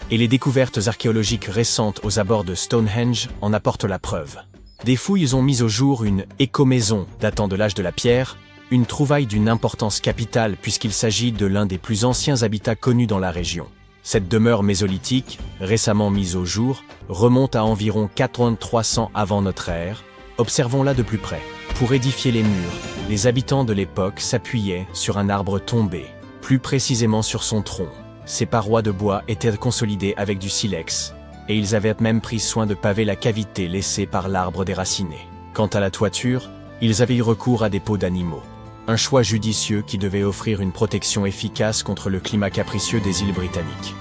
Et les découvertes archéologiques récentes aux abords de Stonehenge en apportent la preuve. Des fouilles ont mis au jour une écomaison datant de l'âge de la pierre, une trouvaille d'une importance capitale puisqu'il s'agit de l'un des plus anciens habitats connus dans la région. Cette demeure mésolithique, récemment mise au jour, remonte à environ 4300 avant notre ère. Observons-la de plus près. Pour édifier les murs, les habitants de l'époque s'appuyaient sur un arbre tombé, plus précisément sur son tronc. Ces parois de bois étaient consolidées avec du silex, et ils avaient même pris soin de paver la cavité laissée par l'arbre déraciné. Quant à la toiture, ils avaient eu recours à des peaux d'animaux. Un choix judicieux qui devait offrir une protection efficace contre le climat capricieux des îles britanniques.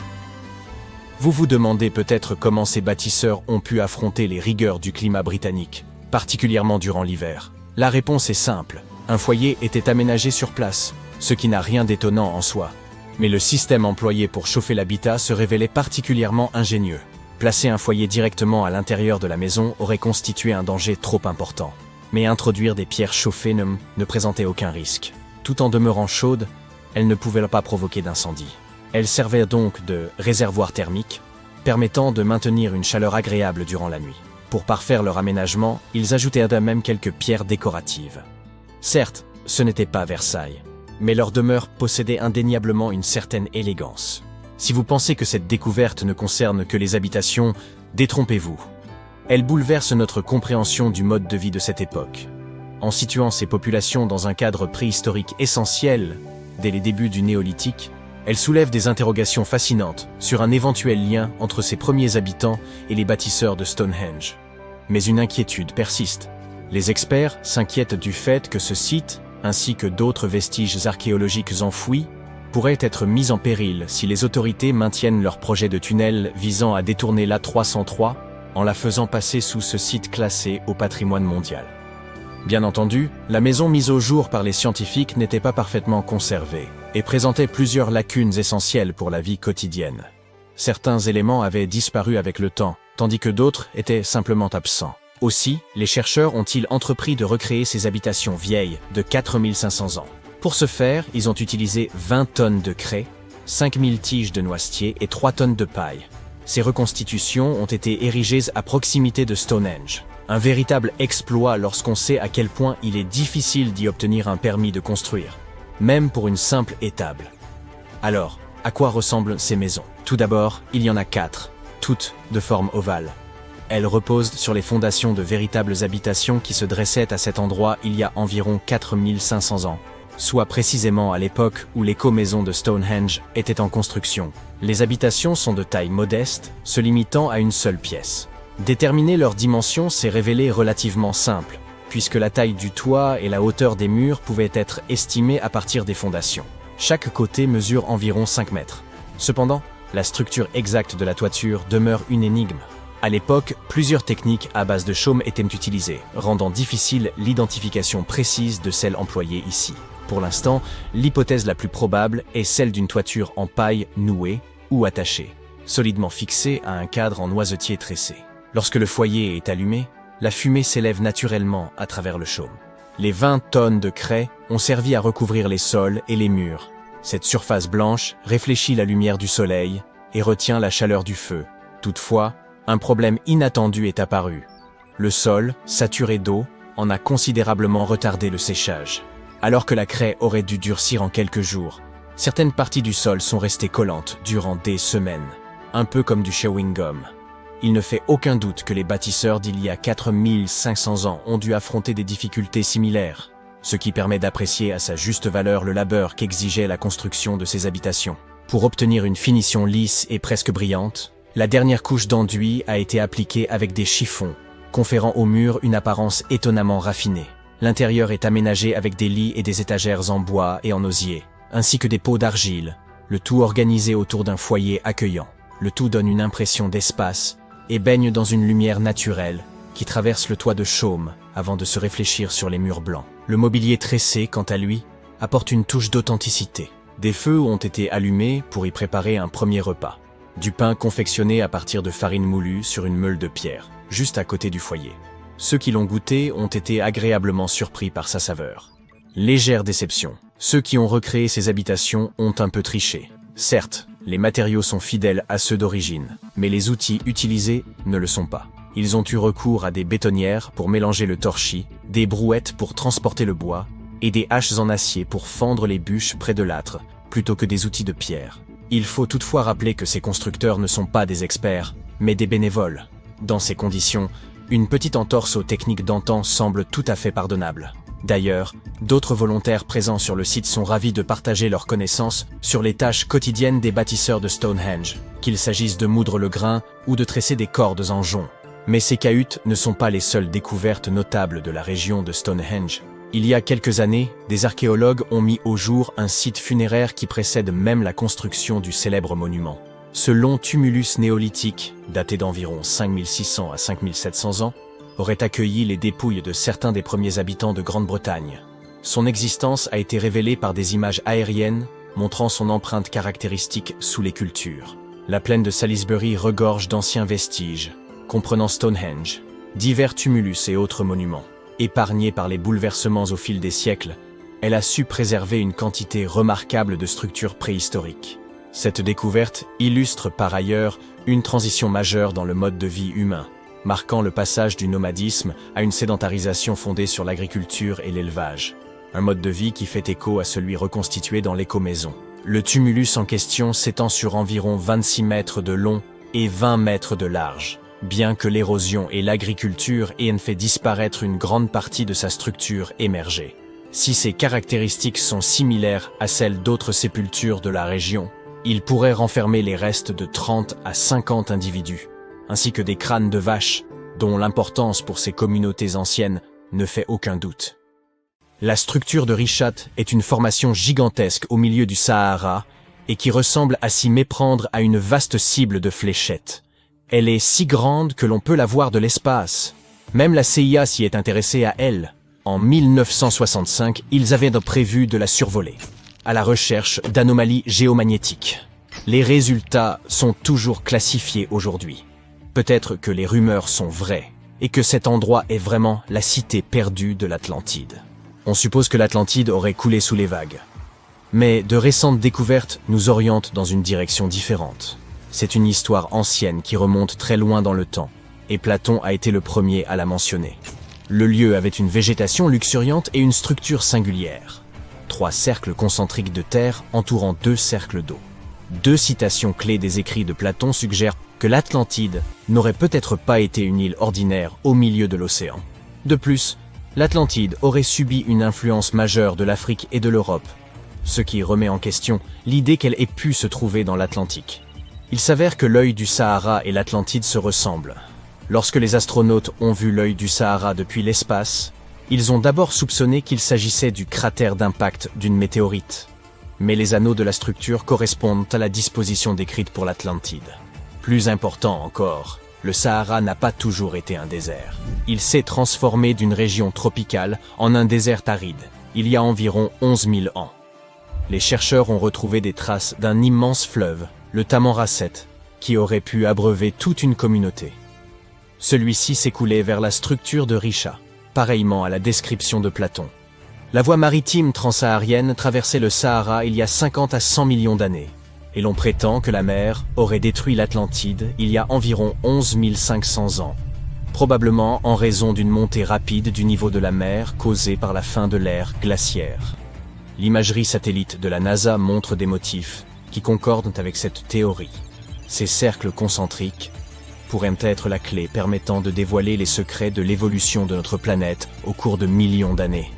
Vous vous demandez peut-être comment ces bâtisseurs ont pu affronter les rigueurs du climat britannique, particulièrement durant l'hiver. La réponse est simple, un foyer était aménagé sur place, ce qui n'a rien d'étonnant en soi. Mais le système employé pour chauffer l'habitat se révélait particulièrement ingénieux. Placer un foyer directement à l'intérieur de la maison aurait constitué un danger trop important. Mais introduire des pierres chauffées ne présentait aucun risque. Tout en demeurant chaudes, elles ne pouvaient pas provoquer d'incendie. Elles servaient donc de réservoir thermique, permettant de maintenir une chaleur agréable durant la nuit. Pour parfaire leur aménagement, ils ajoutaient même quelques pierres décoratives. Certes, ce n'était pas Versailles, mais leur demeure possédait indéniablement une certaine élégance. Si vous pensez que cette découverte ne concerne que les habitations, détrompez-vous. Elle bouleverse notre compréhension du mode de vie de cette époque. En situant ces populations dans un cadre préhistorique essentiel, dès les débuts du néolithique, elle soulève des interrogations fascinantes sur un éventuel lien entre ces premiers habitants et les bâtisseurs de Stonehenge. Mais une inquiétude persiste. Les experts s'inquiètent du fait que ce site, ainsi que d'autres vestiges archéologiques enfouis, pourraient être mis en péril si les autorités maintiennent leur projet de tunnel visant à détourner l'A303 en la faisant passer sous ce site classé au patrimoine mondial. Bien entendu, la maison mise au jour par les scientifiques n'était pas parfaitement conservée et présentait plusieurs lacunes essentielles pour la vie quotidienne. Certains éléments avaient disparu avec le temps, tandis que d'autres étaient simplement absents. Aussi, les chercheurs ont-ils entrepris de recréer ces habitations vieilles de 4500 ans. Pour ce faire, ils ont utilisé 20 tonnes de craie, 5000 tiges de noisetier et 3 tonnes de paille. Ces reconstitutions ont été érigées à proximité de Stonehenge. Un véritable exploit lorsqu'on sait à quel point il est difficile d'y obtenir un permis de construire, même pour une simple étable. Alors, à quoi ressemblent ces maisons? Tout d'abord, il y en a 4, toutes de forme ovale. Elles reposent sur les fondations de véritables habitations qui se dressaient à cet endroit il y a environ 4500 ans. soit précisément à l'époque où l'éco-maison de Stonehenge était en construction. Les habitations sont de taille modeste, se limitant à une seule pièce. Déterminer leurs dimensions s'est révélé relativement simple, puisque la taille du toit et la hauteur des murs pouvaient être estimées à partir des fondations. Chaque côté mesure environ 5 mètres. Cependant, la structure exacte de la toiture demeure une énigme. À l'époque, plusieurs techniques à base de chaume étaient utilisées, rendant difficile l'identification précise de celle employée ici. Pour l'instant, l'hypothèse la plus probable est celle d'une toiture en paille nouée ou attachée, solidement fixée à un cadre en noisetier tressé. Lorsque le foyer est allumé, la fumée s'élève naturellement à travers le chaume. Les 20 tonnes de craie ont servi à recouvrir les sols et les murs. Cette surface blanche réfléchit la lumière du soleil et retient la chaleur du feu. Toutefois, un problème inattendu est apparu. Le sol, saturé d'eau, en a considérablement retardé le séchage. Alors que la craie aurait dû durcir en quelques jours, certaines parties du sol sont restées collantes durant des semaines, un peu comme du chewing-gum. Il ne fait aucun doute que les bâtisseurs d'il y a 4500 ans ont dû affronter des difficultés similaires, ce qui permet d'apprécier à sa juste valeur le labeur qu'exigeait la construction de ces habitations. Pour obtenir une finition lisse et presque brillante, la dernière couche d'enduit a été appliquée avec des chiffons, conférant au mur une apparence étonnamment raffinée. L'intérieur est aménagé avec des lits et des étagères en bois et en osier, ainsi que des pots d'argile, le tout organisé autour d'un foyer accueillant. Le tout donne une impression d'espace et baigne dans une lumière naturelle qui traverse le toit de chaume avant de se réfléchir sur les murs blancs. Le mobilier tressé, quant à lui, apporte une touche d'authenticité. Des feux ont été allumés pour y préparer un premier repas. Du pain confectionné à partir de farine moulue sur une meule de pierre, juste à côté du foyer. Ceux qui l'ont goûté ont été agréablement surpris par sa saveur. Légère déception. Ceux qui ont recréé ces habitations ont un peu triché. Certes, les matériaux sont fidèles à ceux d'origine, mais les outils utilisés ne le sont pas. Ils ont eu recours à des bétonnières pour mélanger le torchis, des brouettes pour transporter le bois, et des haches en acier pour fendre les bûches près de l'âtre, plutôt que des outils de pierre. Il faut toutefois rappeler que ces constructeurs ne sont pas des experts, mais des bénévoles. Dans ces conditions, une petite entorse aux techniques d'antan semble tout à fait pardonnable. D'ailleurs, d'autres volontaires présents sur le site sont ravis de partager leurs connaissances sur les tâches quotidiennes des bâtisseurs de Stonehenge, qu'il s'agisse de moudre le grain ou de tresser des cordes en jonc. Mais ces cahutes ne sont pas les seules découvertes notables de la région de Stonehenge. Il y a quelques années, des archéologues ont mis au jour un site funéraire qui précède même la construction du célèbre monument. Ce long tumulus néolithique, daté d'environ 5600 à 5700 ans, aurait accueilli les dépouilles de certains des premiers habitants de Grande-Bretagne. Son existence a été révélée par des images aériennes montrant son empreinte caractéristique sous les cultures. La plaine de Salisbury regorge d'anciens vestiges, comprenant Stonehenge, divers tumulus et autres monuments. Épargnée par les bouleversements au fil des siècles, elle a su préserver une quantité remarquable de structures préhistoriques. Cette découverte illustre par ailleurs une transition majeure dans le mode de vie humain, marquant le passage du nomadisme à une sédentarisation fondée sur l'agriculture et l'élevage. Un mode de vie qui fait écho à celui reconstitué dans l'éco-maison. Le tumulus en question s'étend sur environ 26 mètres de long et 20 mètres de large. Bien que l'érosion et l'agriculture aient fait disparaître une grande partie de sa structure émergée. Si ces caractéristiques sont similaires à celles d'autres sépultures de la région, il pourrait renfermer les restes de 30 à 50 individus, ainsi que des crânes de vaches, dont l'importance pour ces communautés anciennes ne fait aucun doute. La structure de Richat est une formation gigantesque au milieu du Sahara et qui ressemble à s'y méprendre à une vaste cible de fléchettes. Elle est si grande que l'on peut la voir de l'espace. Même la CIA s'y est intéressée à elle. En 1965, ils avaient prévu de la survoler, à la recherche d'anomalies géomagnétiques. Les résultats sont toujours classifiés aujourd'hui. Peut-être que les rumeurs sont vraies, et que cet endroit est vraiment la cité perdue de l'Atlantide. On suppose que l'Atlantide aurait coulé sous les vagues. Mais de récentes découvertes nous orientent dans une direction différente. C'est une histoire ancienne qui remonte très loin dans le temps, et Platon a été le premier à la mentionner. Le lieu avait une végétation luxuriante et une structure singulière. 3 cercles concentriques de terre entourant 2 cercles d'eau. 2 citations clés des écrits de Platon suggèrent que l'Atlantide n'aurait peut-être pas été une île ordinaire au milieu de l'océan. De plus, l'Atlantide aurait subi une influence majeure de l'Afrique et de l'Europe, ce qui remet en question l'idée qu'elle ait pu se trouver dans l'Atlantique. Il s'avère que l'œil du Sahara et l'Atlantide se ressemblent. Lorsque les astronautes ont vu l'œil du Sahara depuis l'espace, ils ont d'abord soupçonné qu'il s'agissait du cratère d'impact d'une météorite. Mais les anneaux de la structure correspondent à la disposition décrite pour l'Atlantide. Plus important encore, le Sahara n'a pas toujours été un désert. Il s'est transformé d'une région tropicale en un désert aride, il y a environ 11 000 ans. Les chercheurs ont retrouvé des traces d'un immense fleuve, le Tamanrasset, qui aurait pu abreuver toute une communauté. Celui-ci s'écoulait vers la structure de Richa, pareillement à la description de Platon. La voie maritime transsaharienne traversait le Sahara il y a 50 à 100 millions d'années, et l'on prétend que la mer aurait détruit l'Atlantide il y a environ 11 500 ans, probablement en raison d'une montée rapide du niveau de la mer causée par la fin de l'ère glaciaire. L'imagerie satellite de la NASA montre des motifs qui concordent avec cette théorie. Ces cercles concentriques pourraient être la clé permettant de dévoiler les secrets de l'évolution de notre planète au cours de millions d'années.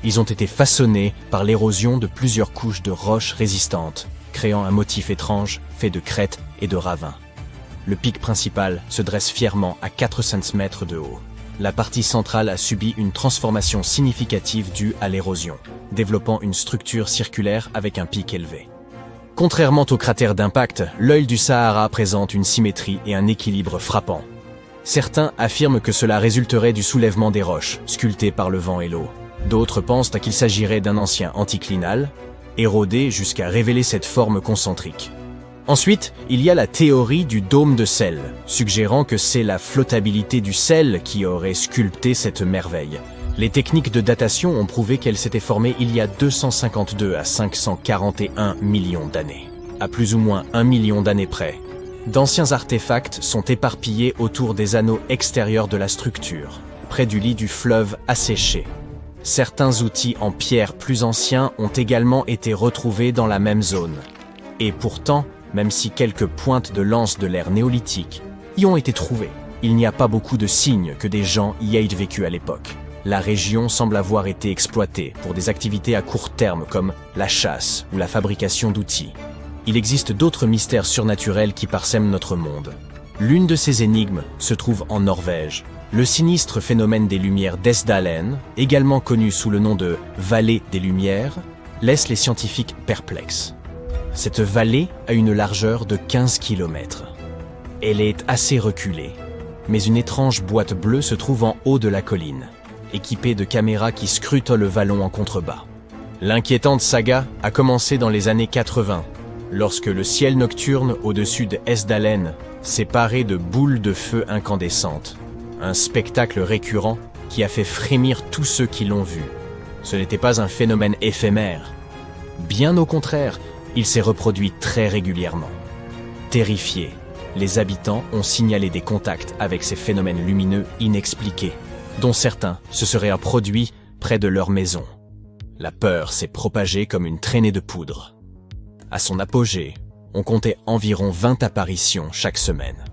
Ils ont été façonnés par l'érosion de plusieurs couches de roches résistantes, créant un motif étrange fait de crêtes et de ravins. Le pic principal se dresse fièrement à 400 mètres de haut. La partie centrale a subi une transformation significative due à l'érosion, développant une structure circulaire avec un pic élevé. Contrairement au cratère d'impact, l'œil du Sahara présente une symétrie et un équilibre frappants. Certains affirment que cela résulterait du soulèvement des roches, sculptées par le vent et l'eau. D'autres pensent qu'il s'agirait d'un ancien anticlinal, érodé jusqu'à révéler cette forme concentrique. Ensuite, il y a la théorie du dôme de sel, suggérant que c'est la flottabilité du sel qui aurait sculpté cette merveille. Les techniques de datation ont prouvé qu'elle s'était formée il y a 252 à 541 millions d'années, à plus ou moins 1 million d'années près. D'anciens artefacts sont éparpillés autour des anneaux extérieurs de la structure, près du lit du fleuve asséché. Certains outils en pierre plus anciens ont également été retrouvés dans la même zone. Et pourtant, même si quelques pointes de lance de l'ère néolithique y ont été trouvées, il n'y a pas beaucoup de signes que des gens y aient vécu à l'époque. La région semble avoir été exploitée pour des activités à court terme comme la chasse ou la fabrication d'outils. Il existe d'autres mystères surnaturels qui parsèment notre monde. L'une de ces énigmes se trouve en Norvège. Le sinistre phénomène des lumières d'Esdalen, également connu sous le nom de vallée des lumières, laisse les scientifiques perplexes. Cette vallée a une largeur de 15 km. Elle est assez reculée, mais une étrange boîte bleue se trouve en haut de la colline, équipée de caméras qui scrutent le vallon en contrebas. L'inquiétante saga a commencé dans les années 80, lorsque le ciel nocturne au-dessus de Esdalen s'est paré de boules de feu incandescentes. Un spectacle récurrent qui a fait frémir tous ceux qui l'ont vu. Ce n'était pas un phénomène éphémère. Bien au contraire, il s'est reproduit très régulièrement. Terrifiés, les habitants ont signalé des contacts avec ces phénomènes lumineux inexpliqués, dont certains se seraient produits près de leur maison. La peur s'est propagée comme une traînée de poudre. À son apogée, on comptait environ 20 apparitions chaque semaine.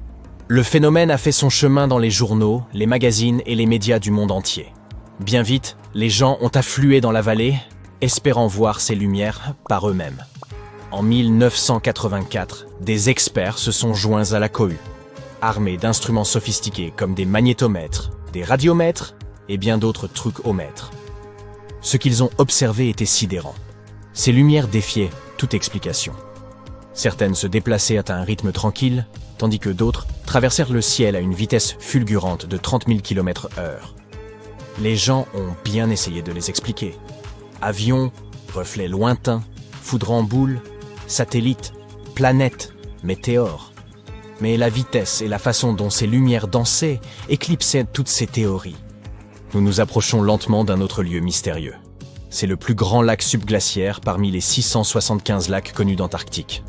Le phénomène a fait son chemin dans les journaux, les magazines et les médias du monde entier. Bien vite, les gens ont afflué dans la vallée, espérant voir ces lumières par eux-mêmes. En 1984, des experts se sont joints à la cohue, armés d'instruments sophistiqués comme des magnétomètres, des radiomètres et bien d'autres trucs-o-mètres. Ce qu'ils ont observé était sidérant. Ces lumières défiaient toute explication. Certaines se déplaçaient à un rythme tranquille, tandis que d'autres traversèrent le ciel à une vitesse fulgurante de 30 000 km/h. Les gens ont bien essayé de les expliquer. Avions, reflets lointains, foudre en boule, satellites, planètes, météores. Mais la vitesse et la façon dont ces lumières dansaient éclipsaient toutes ces théories. Nous nous approchons lentement d'un autre lieu mystérieux. C'est le plus grand lac subglaciaire parmi les 675 lacs connus d'Antarctique.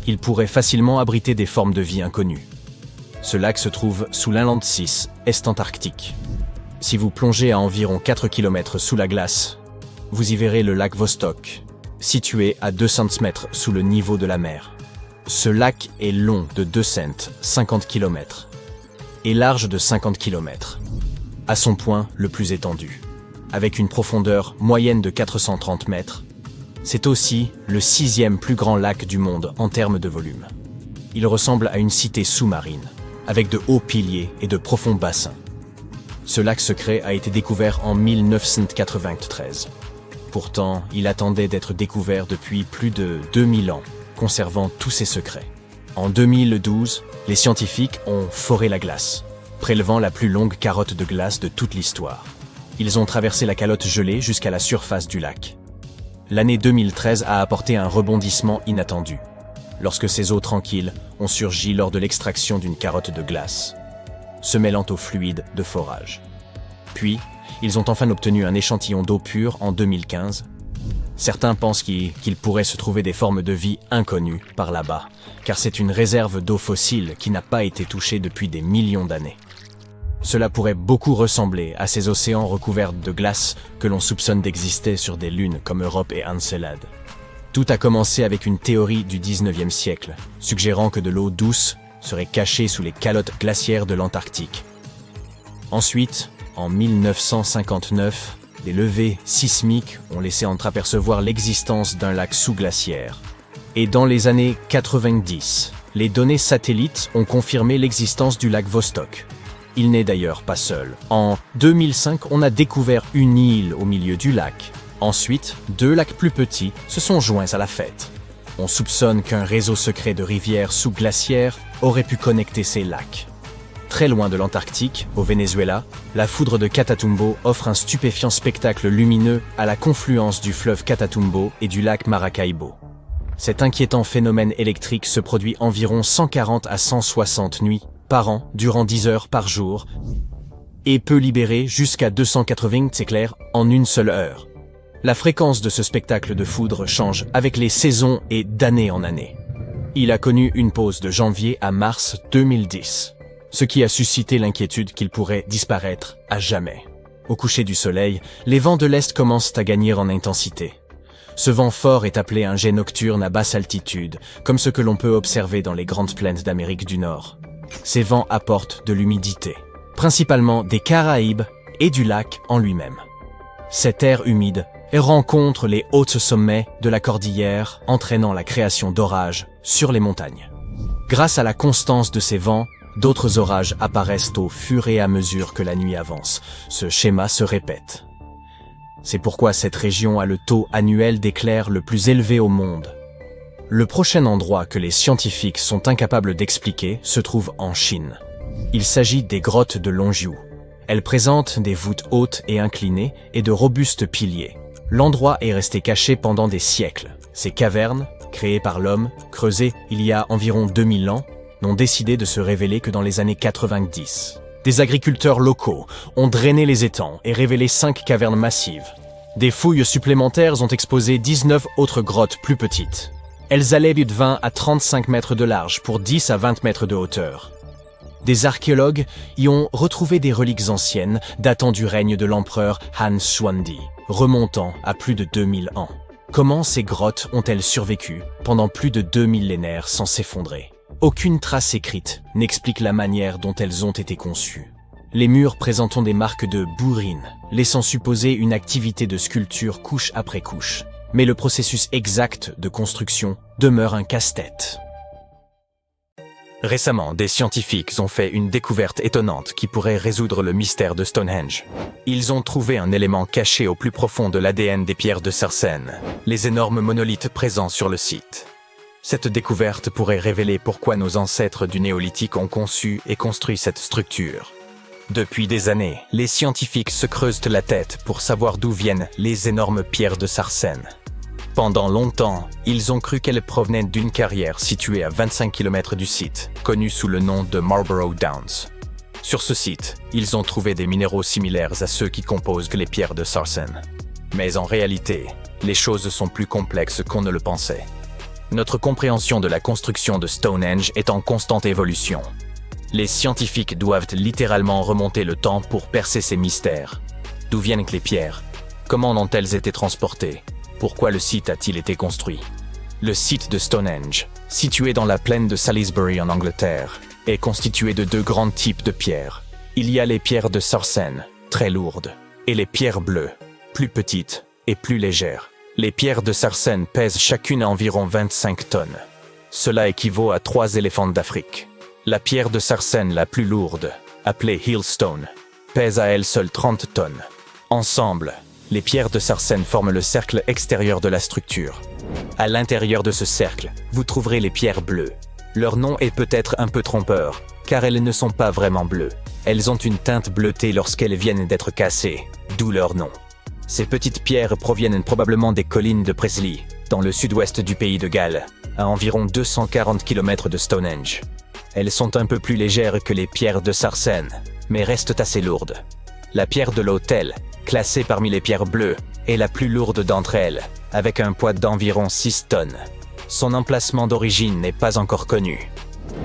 Il pourrait facilement abriter des formes de vie inconnues. Ce lac se trouve sous l'Inland 6, est-antarctique. Si vous plongez à environ 4 km sous la glace, vous y verrez le lac Vostok, situé à 200 mètres sous le niveau de la mer. Ce lac est long de 200, 50 km, et large de 50 km, à son point le plus étendu. avec une profondeur moyenne de 430 mètres. C'est aussi le 6e plus grand lac du monde en termes de volume. Il ressemble à une cité sous-marine, avec de hauts piliers et de profonds bassins. Ce lac secret a été découvert en 1993. Pourtant, il attendait d'être découvert depuis plus de 2000 ans, conservant tous ses secrets. En 2012, les scientifiques ont foré la glace, prélevant la plus longue carotte de glace de toute l'histoire. Ils ont traversé la calotte gelée jusqu'à la surface du lac. L'année 2013 a apporté un rebondissement inattendu, lorsque ces eaux tranquilles ont surgi lors de l'extraction d'une carotte de glace, se mêlant au fluide de forage. Puis, ils ont enfin obtenu un échantillon d'eau pure en 2015. Certains pensent qu'il pourrait se trouver des formes de vie inconnues par là-bas, car c'est une réserve d'eau fossile qui n'a pas été touchée depuis des millions d'années. Cela pourrait beaucoup ressembler à ces océans recouverts de glace que l'on soupçonne d'exister sur des lunes comme Europe et Encelade. Tout a commencé avec une théorie du 19e siècle, suggérant que de l'eau douce serait cachée sous les calottes glaciaires de l'Antarctique. Ensuite, en 1959, des levées sismiques ont laissé entreapercevoir l'existence d'un lac sous-glaciaire. Et dans les années 90, les données satellites ont confirmé l'existence du lac Vostok. Il n'est d'ailleurs pas seul. En 2005, on a découvert une île au milieu du lac. Ensuite, 2 lacs plus petits se sont joints à la fête. On soupçonne qu'un réseau secret de rivières sous-glaciaires aurait pu connecter ces lacs. Très loin de l'Antarctique, au Venezuela, la foudre de Catatumbo offre un stupéfiant spectacle lumineux à la confluence du fleuve Catatumbo et du lac Maracaibo. Cet inquiétant phénomène électrique se produit environ 140 à 160 nuits par an durant 10 heures par jour et peut libérer jusqu'à 280 éclairs en une seule heure. La fréquence de ce spectacle de foudre change avec les saisons et d'année en année. Il a connu une pause de janvier à mars 2010, ce qui a suscité l'inquiétude qu'il pourrait disparaître à jamais. Au coucher du soleil, les vents de l'Est commencent à gagner en intensité. Ce vent fort est appelé un jet nocturne à basse altitude, comme ce que l'on peut observer dans les grandes plaines d'Amérique du Nord. Ces vents apportent de l'humidité, principalement des Caraïbes et du lac en lui-même. Cet air humide rencontre les hauts sommets de la cordillère, entraînant la création d'orages sur les montagnes. Grâce à la constance de ces vents, d'autres orages apparaissent au fur et à mesure que la nuit avance. Ce schéma se répète. C'est pourquoi cette région a le taux annuel d'éclairs le plus élevé au monde. Le prochain endroit que les scientifiques sont incapables d'expliquer se trouve en Chine. Il s'agit des grottes de Longjiu. Elles présentent des voûtes hautes et inclinées et de robustes piliers. L'endroit est resté caché pendant des siècles. Ces cavernes, créées par l'homme, creusées il y a environ 2000 ans, n'ont décidé de se révéler que dans les années 90. Des agriculteurs locaux ont drainé les étangs et révélé 5 cavernes massives. Des fouilles supplémentaires ont exposé 19 autres grottes plus petites. Elles allaient de 20 à 35 mètres de large pour 10 à 20 mètres de hauteur. Des archéologues y ont retrouvé des reliques anciennes datant du règne de l'empereur Han Xuandi, remontant à plus de 2000 ans. Comment ces grottes ont-elles survécu pendant plus de 2 millénaires sans s'effondrer? Aucune trace écrite n'explique la manière dont elles ont été conçues. Les murs présentent des marques de bourrines, laissant supposer une activité de sculpture couche après couche. Mais le processus exact de construction demeure un casse-tête. Récemment, des scientifiques ont fait une découverte étonnante qui pourrait résoudre le mystère de Stonehenge. Ils ont trouvé un élément caché au plus profond de l'ADN des pierres de Sarsen, les énormes monolithes présents sur le site. Cette découverte pourrait révéler pourquoi nos ancêtres du néolithique ont conçu et construit cette structure. Depuis des années, les scientifiques se creusent la tête pour savoir d'où viennent les énormes pierres de Sarsen. Pendant longtemps, ils ont cru qu'elles provenaient d'une carrière située à 25 km du site, connue sous le nom de Marlborough Downs. Sur ce site, ils ont trouvé des minéraux similaires à ceux qui composent les pierres de Sarsen. Mais en réalité, les choses sont plus complexes qu'on ne le pensait. Notre compréhension de la construction de Stonehenge est en constante évolution. Les scientifiques doivent littéralement remonter le temps pour percer ces mystères. D'où viennent les pierres? Comment ont-elles été transportées? Pourquoi le site a-t-il été construit? Le site de Stonehenge, situé dans la plaine de Salisbury en Angleterre, est constitué de 2 grands types de pierres. Il y a les pierres de Sarsen, très lourdes, et les pierres bleues, plus petites et plus légères. Les pierres de Sarsen pèsent chacune environ 25 tonnes. Cela équivaut à 3 éléphants d'Afrique. La pierre de Sarsen la plus lourde, appelée Hillstone, pèse à elle seule 30 tonnes. Ensemble, les pierres de Sarsen forment le cercle extérieur de la structure. À l'intérieur de ce cercle, vous trouverez les pierres bleues. Leur nom est peut-être un peu trompeur, car elles ne sont pas vraiment bleues. Elles ont une teinte bleutée lorsqu'elles viennent d'être cassées, d'où leur nom. Ces petites pierres proviennent probablement des collines de Presley, dans le sud-ouest du pays de Galles, à environ 240 km de Stonehenge. Elles sont un peu plus légères que les pierres de Sarsen, mais restent assez lourdes. La pierre de l'autel, classée parmi les pierres bleues, est la plus lourde d'entre elles, avec un poids d'environ 6 tonnes. Son emplacement d'origine n'est pas encore connu.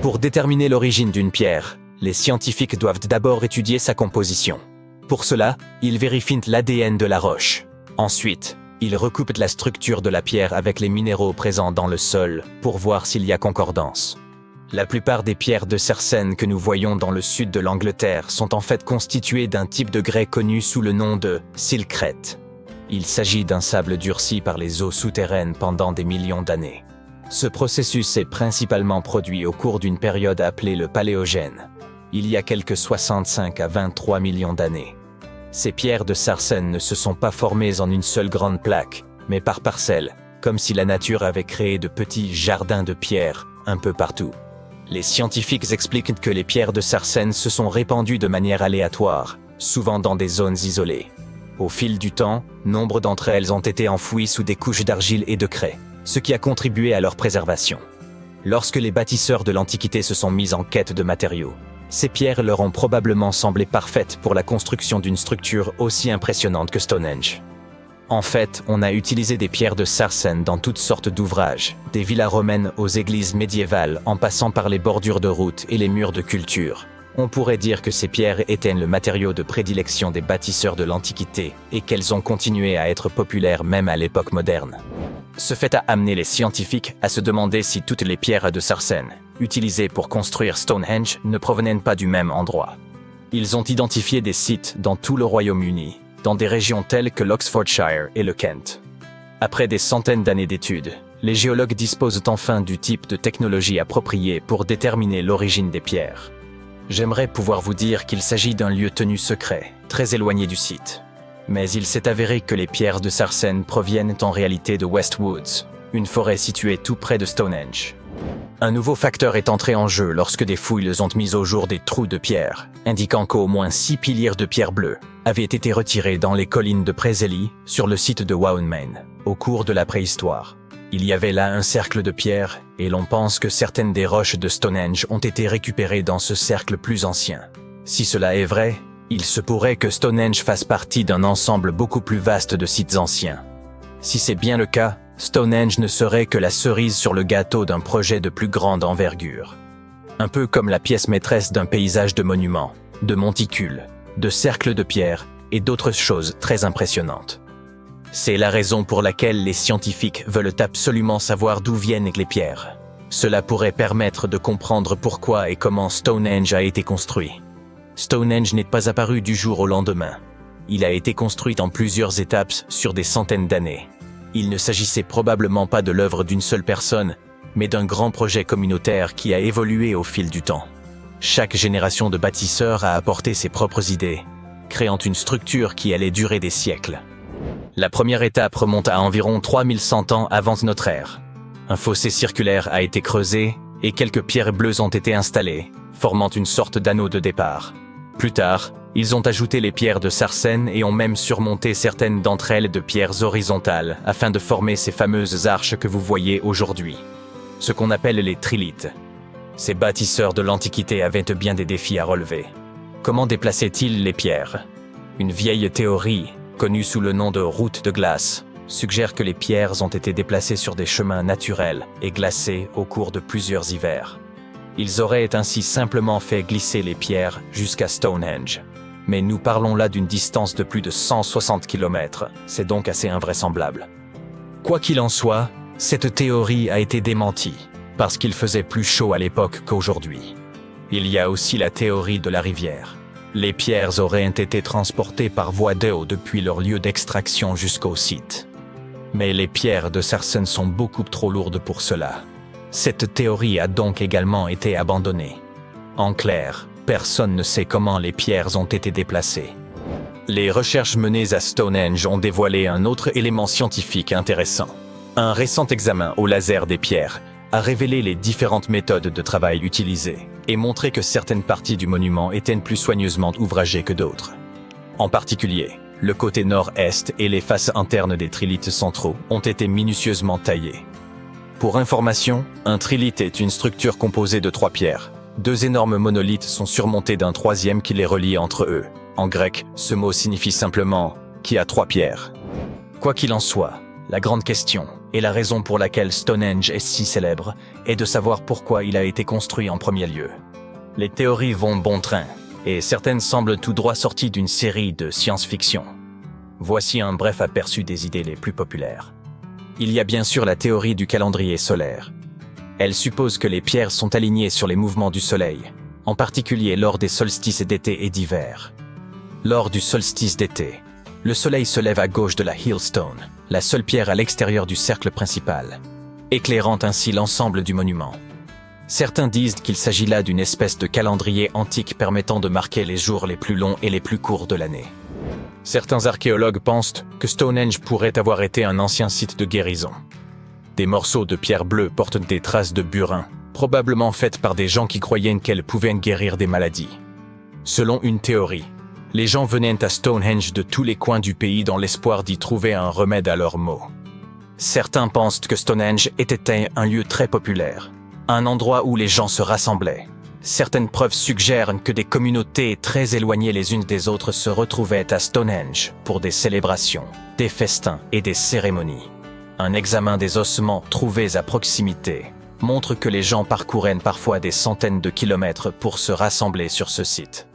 Pour déterminer l'origine d'une pierre, les scientifiques doivent d'abord étudier sa composition. Pour cela, ils vérifient l'ADN de la roche. Ensuite, ils recoupent la structure de la pierre avec les minéraux présents dans le sol pour voir s'il y a concordance. La plupart des pierres de Sarsen que nous voyons dans le sud de l'Angleterre sont en fait constituées d'un type de grès connu sous le nom de silcrète. Il s'agit d'un sable durci par les eaux souterraines pendant des millions d'années. Ce processus est principalement produit au cours d'une période appelée le Paléogène, il y a quelques 65 à 23 millions d'années. Ces pierres de Sarsen ne se sont pas formées en une seule grande plaque, mais par parcelles, comme si la nature avait créé de petits jardins de pierres un peu partout. Les scientifiques expliquent que les pierres de Sarsen se sont répandues de manière aléatoire, souvent dans des zones isolées. Au fil du temps, nombre d'entre elles ont été enfouies sous des couches d'argile et de craie, ce qui a contribué à leur préservation. Lorsque les bâtisseurs de l'Antiquité se sont mis en quête de matériaux, ces pierres leur ont probablement semblé parfaites pour la construction d'une structure aussi impressionnante que Stonehenge. En fait, on a utilisé des pierres de Sarsen dans toutes sortes d'ouvrages, des villas romaines aux églises médiévales en passant par les bordures de routes et les murs de culture. On pourrait dire que ces pierres étaient le matériau de prédilection des bâtisseurs de l'Antiquité et qu'elles ont continué à être populaires même à l'époque moderne. Ce fait a amené les scientifiques à se demander si toutes les pierres de Sarsen, utilisées pour construire Stonehenge, ne provenaient pas du même endroit. Ils ont identifié des sites dans tout le Royaume-Uni, dans des régions telles que l'Oxfordshire et le Kent. Après des centaines d'années d'études, les géologues disposent enfin du type de technologie appropriée pour déterminer l'origine des pierres. J'aimerais pouvoir vous dire qu'il s'agit d'un lieu tenu secret, très éloigné du site. Mais il s'est avéré que les pierres de Sarsen proviennent en réalité de West Woods, une forêt située tout près de Stonehenge. Un nouveau facteur est entré en jeu lorsque des fouilles ont mis au jour des trous de pierre, indiquant qu'au moins 6 piliers de pierre bleue avaient été retirés dans les collines de Preseli, sur le site de Waunmain, au cours de la préhistoire. Il y avait là un cercle de pierre, et l'on pense que certaines des roches de Stonehenge ont été récupérées dans ce cercle plus ancien. Si cela est vrai, il se pourrait que Stonehenge fasse partie d'un ensemble beaucoup plus vaste de sites anciens. Si c'est bien le cas, Stonehenge ne serait que la cerise sur le gâteau d'un projet de plus grande envergure. Un peu comme la pièce maîtresse d'un paysage de monuments, de monticules, de cercles de pierre et d'autres choses très impressionnantes. C'est la raison pour laquelle les scientifiques veulent absolument savoir d'où viennent les pierres. Cela pourrait permettre de comprendre pourquoi et comment Stonehenge a été construit. Stonehenge n'est pas apparu du jour au lendemain. Il a été construit en plusieurs étapes sur des centaines d'années. Il ne s'agissait probablement pas de l'œuvre d'une seule personne, mais d'un grand projet communautaire qui a évolué au fil du temps. Chaque génération de bâtisseurs a apporté ses propres idées, créant une structure qui allait durer des siècles. La première étape remonte à environ 3100 ans avant notre ère. Un fossé circulaire a été creusé et quelques pierres bleues ont été installées, formant une sorte d'anneau de départ. Plus tard, ils ont ajouté les pierres de Sarsen et ont même surmonté certaines d'entre elles de pierres horizontales afin de former ces fameuses arches que vous voyez aujourd'hui, ce qu'on appelle les trilithes. Ces bâtisseurs de l'Antiquité avaient bien des défis à relever. Comment déplaçaient-ils les pierres? Une vieille théorie, connue sous le nom de route de glace, suggère que les pierres ont été déplacées sur des chemins naturels et glacés au cours de plusieurs hivers. Ils auraient ainsi simplement fait glisser les pierres jusqu'à Stonehenge. Mais nous parlons là d'une distance de plus de 160 km, c'est donc assez invraisemblable. Quoi qu'il en soit, cette théorie a été démentie, parce qu'il faisait plus chaud à l'époque qu'aujourd'hui. Il y a aussi la théorie de la rivière. Les pierres auraient été transportées par voie d'eau depuis leur lieu d'extraction jusqu'au site. Mais les pierres de Sarsen sont beaucoup trop lourdes pour cela. Cette théorie a donc également été abandonnée. En clair, personne ne sait comment les pierres ont été déplacées. Les recherches menées à Stonehenge ont dévoilé un autre élément scientifique intéressant. Un récent examen au laser des pierres a révélé les différentes méthodes de travail utilisées et montré que certaines parties du monument étaient plus soigneusement ouvragées que d'autres. En particulier, le côté nord-est et les faces internes des trilithes centraux ont été minutieusement taillés. Pour information, un trilithe est une structure composée de 3 pierres. 2 énormes monolithes sont surmontés d'un troisième qui les relie entre eux. En grec, ce mot signifie simplement « qui a 3 pierres ». Quoi qu'il en soit, la grande question, et la raison pour laquelle Stonehenge est si célèbre, est de savoir pourquoi il a été construit en premier lieu. Les théories vont bon train, et certaines semblent tout droit sorties d'une série de science-fiction. Voici un bref aperçu des idées les plus populaires. Il y a bien sûr la théorie du calendrier solaire. Elle suppose que les pierres sont alignées sur les mouvements du soleil, en particulier lors des solstices d'été et d'hiver. Lors du solstice d'été, le soleil se lève à gauche de la Hillstone, la seule pierre à l'extérieur du cercle principal, éclairant ainsi l'ensemble du monument. Certains disent qu'il s'agit là d'une espèce de calendrier antique permettant de marquer les jours les plus longs et les plus courts de l'année. Certains archéologues pensent que Stonehenge pourrait avoir été un ancien site de guérison. Des morceaux de pierre bleue portent des traces de burin, probablement faites par des gens qui croyaient qu'elles pouvaient guérir des maladies. Selon une théorie, les gens venaient à Stonehenge de tous les coins du pays dans l'espoir d'y trouver un remède à leurs maux. Certains pensent que Stonehenge était un lieu très populaire, un endroit où les gens se rassemblaient. Certaines preuves suggèrent que des communautés très éloignées les unes des autres se retrouvaient à Stonehenge pour des célébrations, des festins et des cérémonies. Un examen des ossements trouvés à proximité montre que les gens parcouraient parfois des centaines de kilomètres pour se rassembler sur ce site.